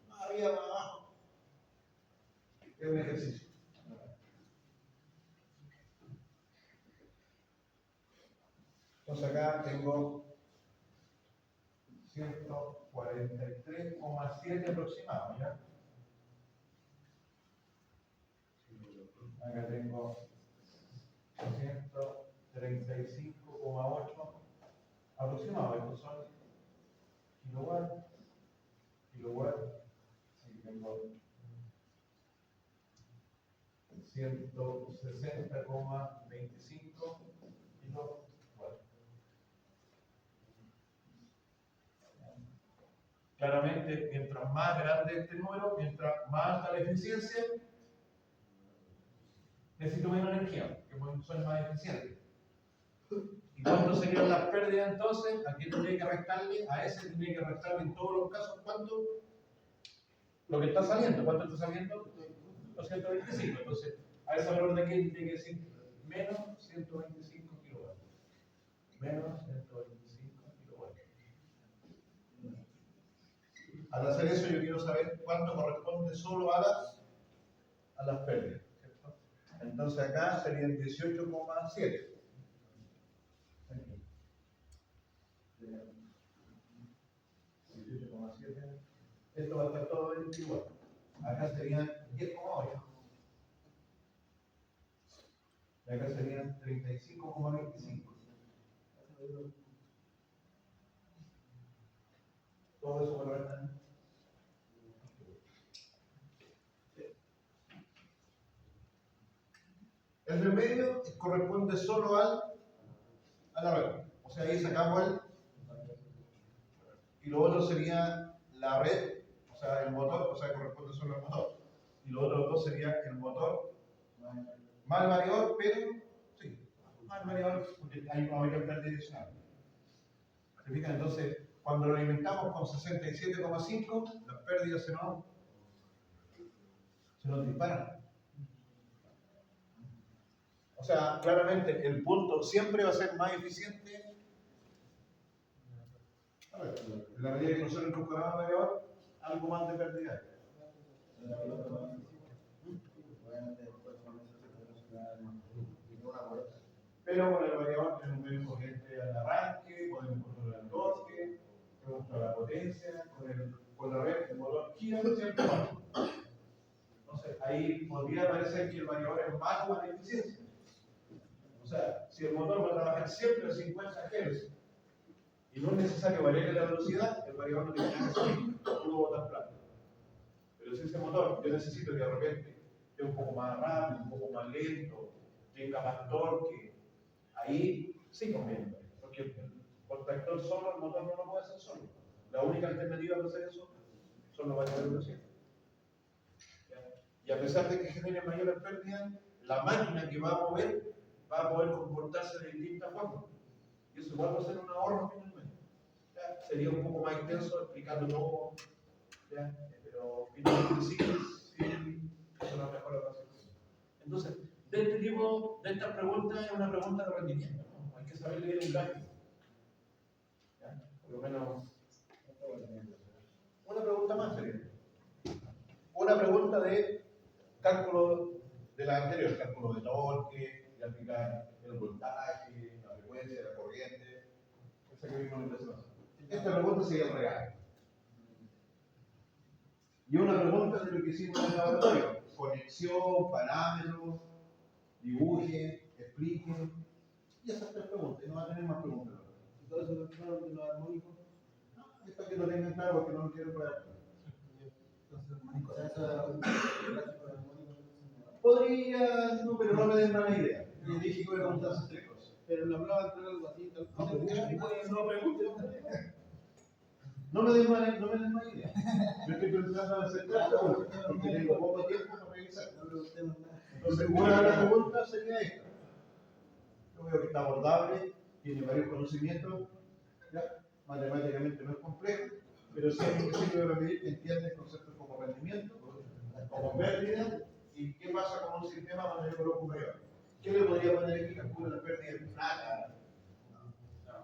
Más arriba, más abajo. Es un ejercicio. Entonces acá tengo 143,7 aproximado, ¿ya? Acá tengo 135,8 aproximado. Estos son kilowatts, sí, tengo 160,25 kilowatts. Claramente, mientras más grande este número, mientras más alta la eficiencia, necesito menos energía, que soy más eficiente. ¿Y cuánto serían las pérdidas entonces? Aquí tendría que restarle, a ese tendría que restarle en todos los casos, ¿cuánto? Lo que está saliendo, ¿cuánto está saliendo? 225. Entonces, a ese valor de aquí tiene que decir menos 125 kilowatts. Menos 125 kilowatts. Al hacer eso, yo quiero saber cuánto corresponde solo a las pérdidas, ¿cierto? Entonces acá serían 18,7. 18,7. Esto va a estar todo igual. Acá serían 10,8. Y acá serían 35,25. Todo eso va a estar. El remedio corresponde solo a la red. O sea, ahí sacamos el. Y lo otro sería la red, o sea, el motor, o sea, corresponde solo al motor. Y lo otro dos sería el motor más el variador, pero sí, más el variador, porque hay una mayor pérdida adicional. ¿Se fijan? Entonces, cuando lo alimentamos con 67,5, las pérdidas se nos disparan. O sea, claramente el punto siempre va a ser más eficiente. A ver, en la medida que nosotros incorporamos el variador, algo más de pérdida. Pero con el variador tenemos menos corriente al arranque, podemos controlar el torque, podemos controlar la potencia, con la red el motor gira siempre más. Entonces ahí podría parecer que el variador es más o más eficiencia. O sea, si el motor va a trabajar siempre a 50 Hz y no es necesario variarle la velocidad, el variador no tiene nada que hacer, tú botas plata. Pero si ese motor yo necesito que de repente esté un poco más rápido, un poco más lento, tenga más torque, ahí sí conviene, porque el tractor solo, el motor no lo puede hacer solo. La única alternativa para hacer eso son los variadores de velocidad. Y a pesar de que genere mayores pérdidas, la máquina que va a mover va a poder comportarse de distintas formas. Y eso igual va a ser un ahorro finalmente. ¿Ya? Sería un poco más extenso explicando todo, ¿ya? Pero finalmente sí es una mejora básica. Entonces, de este tipo, de estas preguntas es una pregunta de rendimiento, ¿no? Hay que saber leer un gráfico. ¿Ya? Por lo menos, una pregunta más sería. Una pregunta de cálculo de la anterior, cálculo de torque, de aplicar el voltaje, la frecuencia, la corriente, esa que vimos en la clase. Esta pregunta sería el regalo. Y una pregunta de lo que hicimos en el laboratorio: conexión, parámetros, dibuje, explique. Y esas tres preguntas, y no va a tener más preguntas.
¿Y todo eso lo claro de los armónicos?
No, es para que lo tengan claro porque no lo quiero para.
Entonces,
Podría, no, pero no me den mala idea. Y dije que voy a preguntar esas tres cosas.
Pero le hablaba entre algo así, tal
No,
cosa.
no pregunte. No me den mala idea. Yo estoy pensando en hacer tres preguntas, porque tengo poco tiempo para revisar. Entonces, una de las preguntas sería esta. Yo veo que está abordable, tiene varios conocimientos, ¿ya? Matemáticamente no es complejo, pero sí hay un principio de medir que entiende conceptos como rendimiento, como pérdida, y qué pasa con un sistema cuando yo coloco un variable. ¿Qué le podría poner aquí? Calculo la pérdida de plata,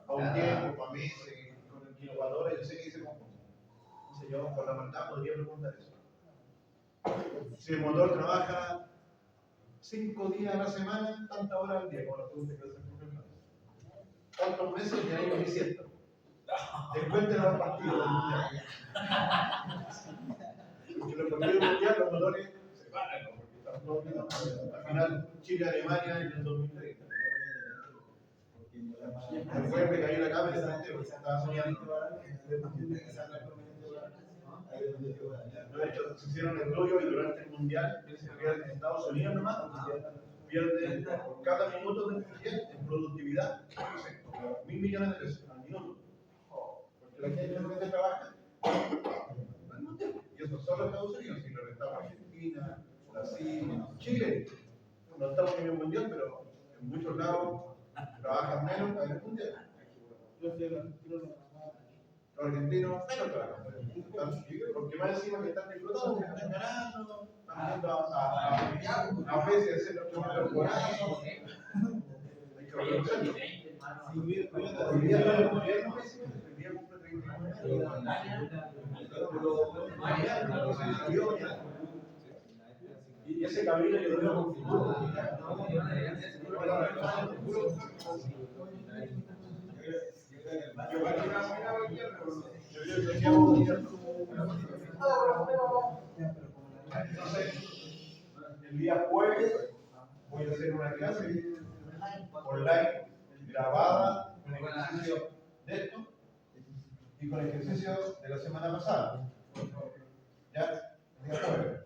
a un tiempo, para meses, con el kilowatt hora, yo sé que dice cómo. Entonces yo con la maldad podría preguntar eso. Si el motor trabaja 5 días a la semana, tantas horas al día, como la pregunta que hacen por el lado. ¿Cuántos meses de año bisiesto? Encuentren los partidos del mundial. Porque los partidos del mundial, los motores se paran, porque están todos viendo. Al final, Chile-Alemania en el 2030. Después me cayó la cámara y porque estaba soñando. De hecho, se hicieron estudios y durante el mundial, que se pierde en Estados Unidos nomás, pierde por cada minuto del mundial en productividad, 1.000 millones de pesos al minuto. Porque la gente realmente trabaja no al mundial. Y eso solo Estados Unidos, si lo restamos Argentina, Brasil, Chile. No estamos en el mundial, pero en muchos lados trabajan menos para el mundial.
Yo soy el argentino,
Los argentinos menos trabajan. Porque más encima que están disfrutando, que están ganando, están viendo a veces hacer los primeros golazos. Hay que aprovecharlo. Hoy día el gobierno cumple 39 años. Y ese cabildo yo lo veo con futuro. Entonces, el día jueves voy a hacer una clase online grabada con ejercicios de esto y con ejercicios de la semana pasada. ¿Ya? El día jueves.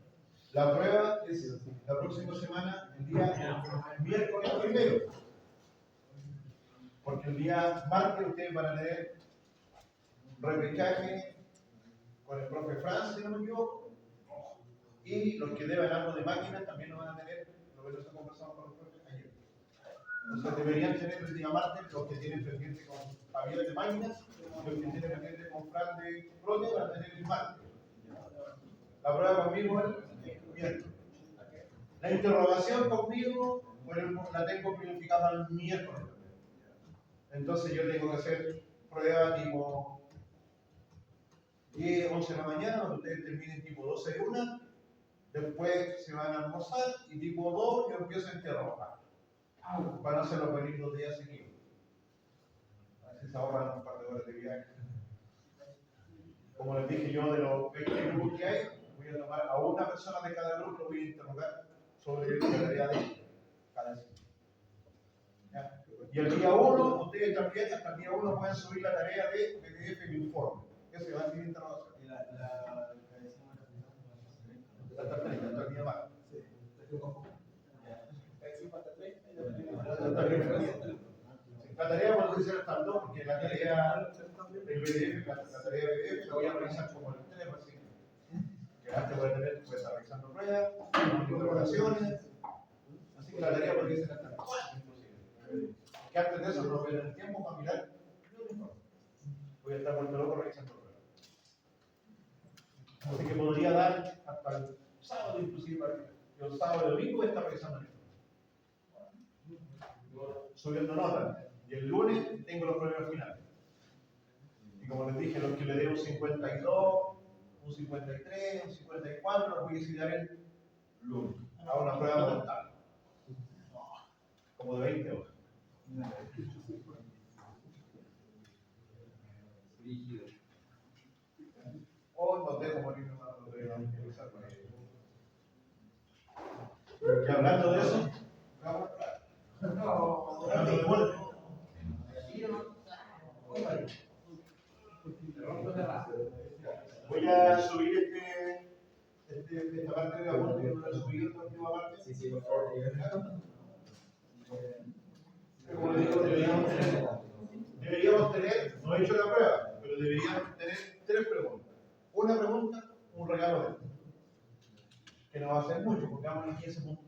La prueba es la próxima semana, el día miércoles primero. Porque el día martes ustedes van a tener repechaje con el profe Franz, si no me equivoco. Y los que deban algo de máquinas también lo van a tener, lo que nos conversamos con los profes ayer. Entonces deberían tener el día martes los que tienen pendiente con Javier de máquinas, los que tienen pendiente con Fran de Prote van a tener el martes. La prueba conmigo es el miércoles. La interrogación conmigo, bueno, la tengo planificada el miércoles. Entonces yo tengo que hacer pruebas tipo 10, 11 de la mañana, cuando ustedes terminen tipo 12 de 1, después se van a almorzar y tipo 2 yo empiezo a interrogar. Van a hacer los buenos días seguidos. Así se ahorran un par de horas de viaje. Como les dije yo, de los 20 grupos que hay, voy a tomar a una persona de cada grupo, lo voy a interrogar sobre la tarea de cada ciclo. Y el día 1, ustedes también, hasta el día 1 pueden subir la tarea de PDF el informe, que se va a seguir interrogación. Hasta el día más. La tarea puede ser hasta el 2, porque la tarea del PDF, la tarea de PDF la voy a revisar como el 3, así que antes voy a estar revisando pruebas, interrogaciones, así que la tarea puede ser hasta el 4, inclusive. Que antes de eso no voy a tener tiempo para mirar el informe. Voy a estar vuelto loco revisando pruebas. Así que podría dar hasta el sábado, inclusive, yo el sábado y el domingo voy a estar revisando el informe. Subiendo notas. Y el lunes tengo los problemas finales. Y como les dije, los que le dé un 52, un 53, un 54, los voy a estudiar el lunes. Hago una prueba mental. Como de 20 horas. O no dejo morir nomás, no dejo utilizar para ello. Y hablando de eso, hablando de vuelta. Voy a subir Como le digo, deberíamos tener, no he hecho la prueba, pero deberíamos tener 3 preguntas. Una pregunta, un regalo de esto. Que no va a ser mucho, porque vamos a 15 puntitos.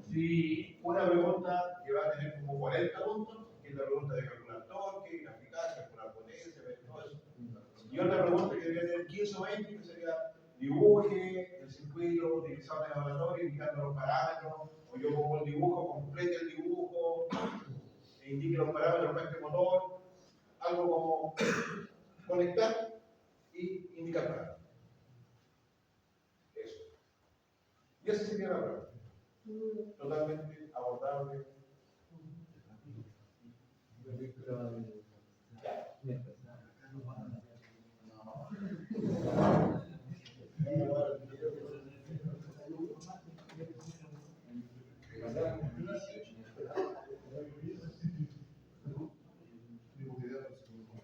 Sí, una pregunta que va a tener como 40 puntos, que es la pregunta de calcular torque, graficar, calcular potencia, ver todo eso. Y otra pregunta que debería tener 15 o 20, que sería dibuje el circuito utilizado en el laboratorio, indicando los parámetros, o yo pongo el dibujo, complete el dibujo, e indique los parámetros para este motor, algo como conectar y indicar parámetros. Eso. Y esa sería la prueba. Totalmente abordable.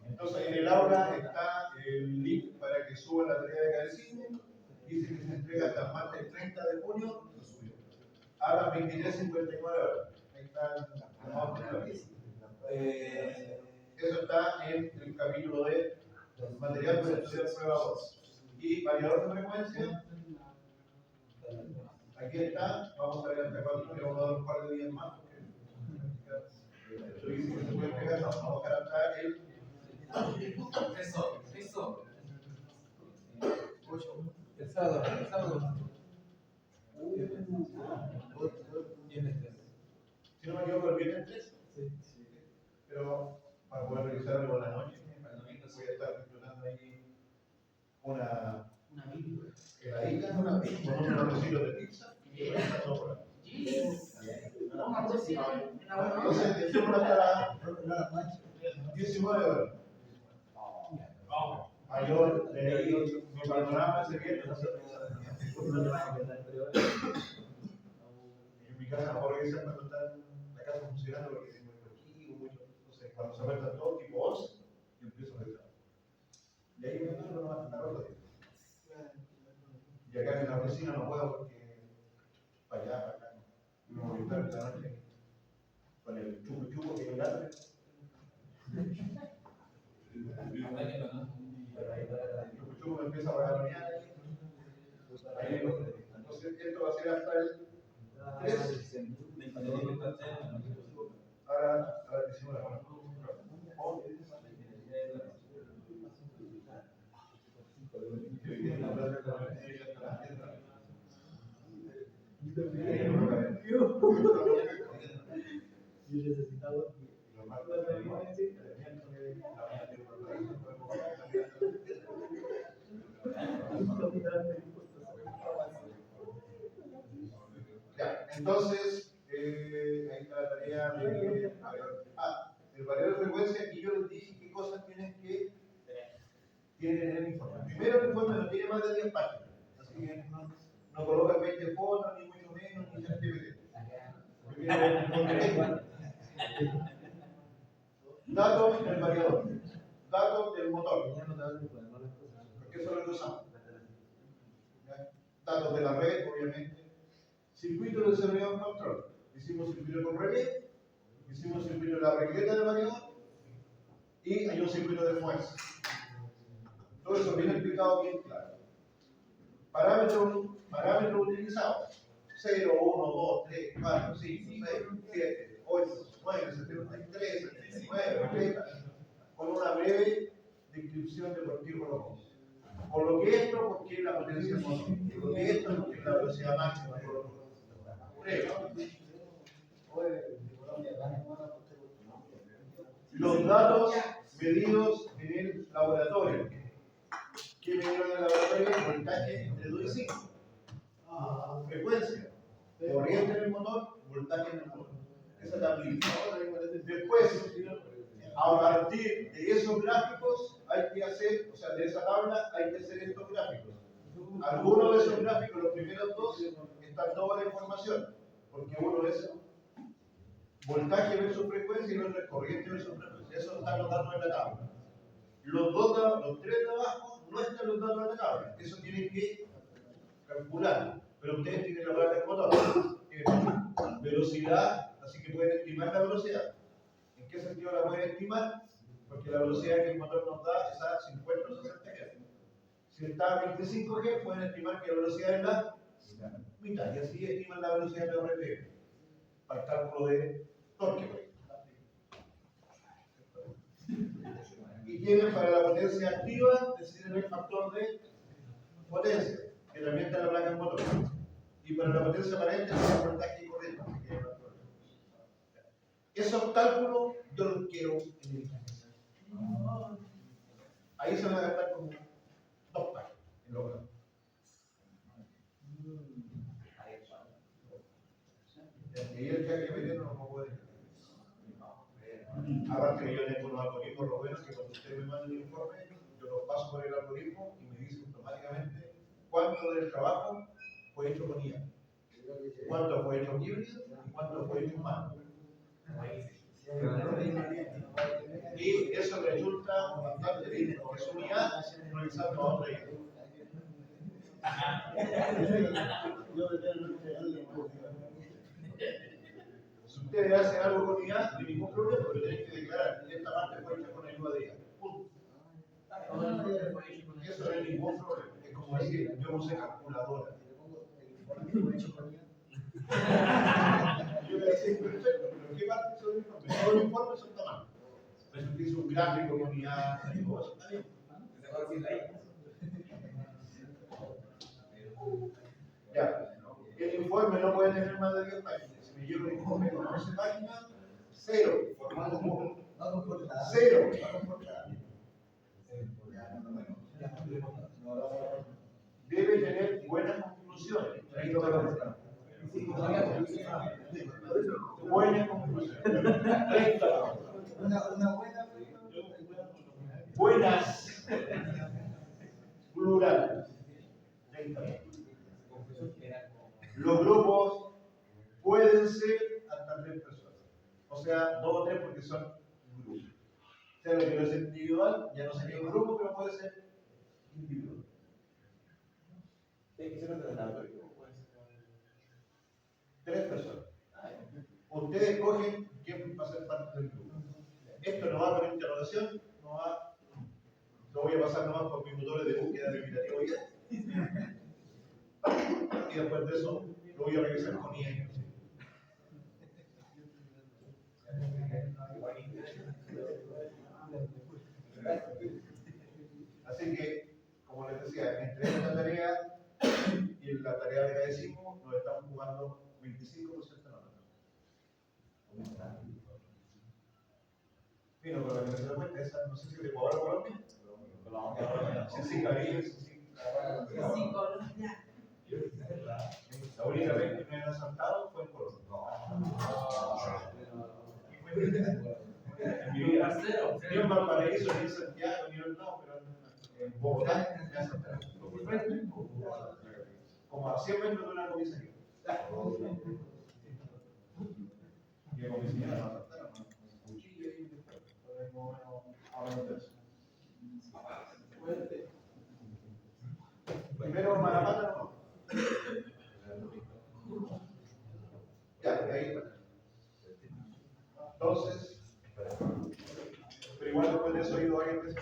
Entonces, en el aula está el link para que suban la tarea de catecismo. Dice que se entrega hasta el martes 30 de junio a las 23:59 horas. Ahí está eso está en el capítulo de material para estudiar prueba 2. Y variador de frecuencia. Aquí está, vamos a ver hasta cuándo, que vamos a dar un par de días más. Yo dice que se puede pegar, vamos a bajar hasta el.
Eso.
El sábado.
Si no me equivoco, el viernes 3. Sí. Pero para poder revisarlo por la noche, voy a estar disfrutando ahí una heladita con unos trocitos de pizza y voy a estar todo por ahí. Entonces, dejemos hasta las 19 horas. Mayor, mi panorama ese viernes. En mi casa, mejor revisar cuando está la casa funcionando, porque tengo el archivo, mucho. Entonces, cuando se aperta todo, tipo 11, yo empiezo a revisar. Y ahí me turno no va a estar otro día. Y acá en la oficina no puedo porque para allá, para acá. No voy a estar esta noche con el chupo que hay grande. El chupo me empieza a regalonear ahí. Entonces, esto va a ser hasta el 3. Ahora decimos la mano.
Yo necesitaba.
Ya, entonces, ahí está la tarea de el variador de frecuencia, y yo les dije qué cosas tienen que tener el informe. Primero, el informe no tiene más de 10 páginas, así que no coloca 20 fotos, ni mucho menos, ni ChatGPT. Datos del variador, datos del motor, porque eso es lo que usamos. Datos de la red, obviamente. Circuito de desarrollo de control. Hicimos circuito con relé, hicimos circuito de la regleta del variador y hay un circuito de fuerza. Todo eso bien explicado, bien claro. Parámetros utilizados: 0, 1, 2, 3, 4, 5, 6, 7, 8, 9, 73, 79, 80, con una breve descripción de por qué colocamos. Coloqué esto porque es la potencia del motor. Coloqué esto porque es la velocidad máxima. Los datos medidos en el laboratorio. ¿Qué medieron en el laboratorio? Voltaje entre 2 y 5. Frecuencia. Corriente en el motor, voltaje en el motor. Esa tablita. Después, a partir de esos gráficos, hay que hacer, o sea, de esa tabla, hay que hacer estos gráficos. Algunos de esos gráficos, los primeros dos, están toda la información, porque uno es voltaje versus frecuencia y el otro es corriente versus frecuencia. Eso están los datos en la tabla. Los 3 de abajo no están los datos en la tabla. Eso tienen que calcular, pero ustedes tienen la prueba del motor, velocidad, así que pueden estimar la velocidad. ¿En qué sentido la pueden estimar? Porque la velocidad que el motor nos da es a 50 o 60 Hz. Si está a 25 Hz, pueden estimar que la velocidad es la mitad, y así estiman la velocidad de RPM para el cálculo de torque. Y tienen para la potencia activa, deciden el factor de potencia, que también está en la placa del motor. Y para la potencia aparente, el voltaje y corriente. Esos cálculos yo los quiero en el examen. Ahí se van a gastar como 2 páginas en lograr. Y el día que viene no lo puede. Aparte que yo tengo unos algoritmos lo buenos que cuando ustedes me mandan el informe, yo los paso por el algoritmo y me dice automáticamente cuánto del trabajo fue hecho con IA, cuánto fue hecho híbrido y cuánto fue hecho humano. Y eso resulta bastante bien, porque es un IA realizando a otra IA. Si ustedes hacen algo con IA, no hay ningún problema, pero tienen que declarar que esta parte fue hecha con ayuda de IA. Punto. Eso no hay ningún problema. Es como decir, yo usé calculadora. Yo le decía, perfecto, pero ¿qué parte son los informes? Todos los informes son tamaños. Pero si hizo un gráfico con IA, todo eso está bien. Ya, el informe no puede tener más de 10 páginas. Si me llevo el informe con 11 páginas, 0, formato común. 0. Debe tener buenas conclusiones. Buenas conclusiones. Buenas. Plural. Los grupos pueden ser hasta 3 personas. O sea, 2 o 3 porque son grupos. O sea, lo que no es individual ya no sería un grupo, pero puede ser individual.
¿Tiene que ser ordenador o puede ser
3 personas. Ustedes escogen quién va a ser parte del grupo. Esto no va con interrogación, no va. Lo voy a pasar nomás por mis motores de búsqueda de imitativo ya. Y después de eso lo voy a revisar con IA. Así que, como les decía, entre esta tarea y la tarea de catecismo nos estamos jugando 25% de nota. Vino con la que se da cuenta, esa no sé si de Ecuador o Colombia. Sí, Caribe, sí. La única vez que me han asaltado fue en Colombia. En mi vida. Ni en Valparaíso, ni en Santiago, ni en otro lado, pero en Bogotá me asaltaron. Como a 100 metros de una comisaría. Y la comisaría me asaltaron con un cuchillo y después. Primero Marapata no. Ya, de ahí. Entonces, pero igual después de eso ha ido alguien que se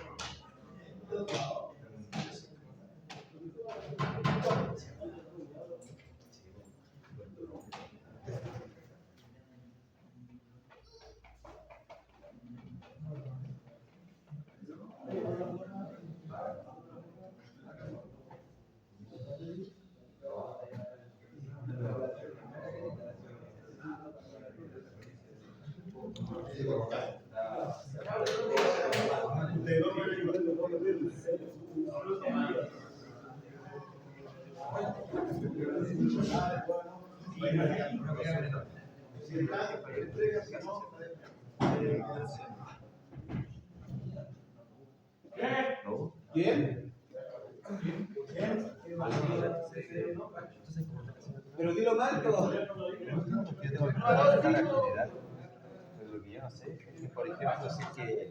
¿Quién?
Pero dilo mal todo.
Yo tengo que preguntar a general, pero lo que yo no sé es que, por ejemplo, si es que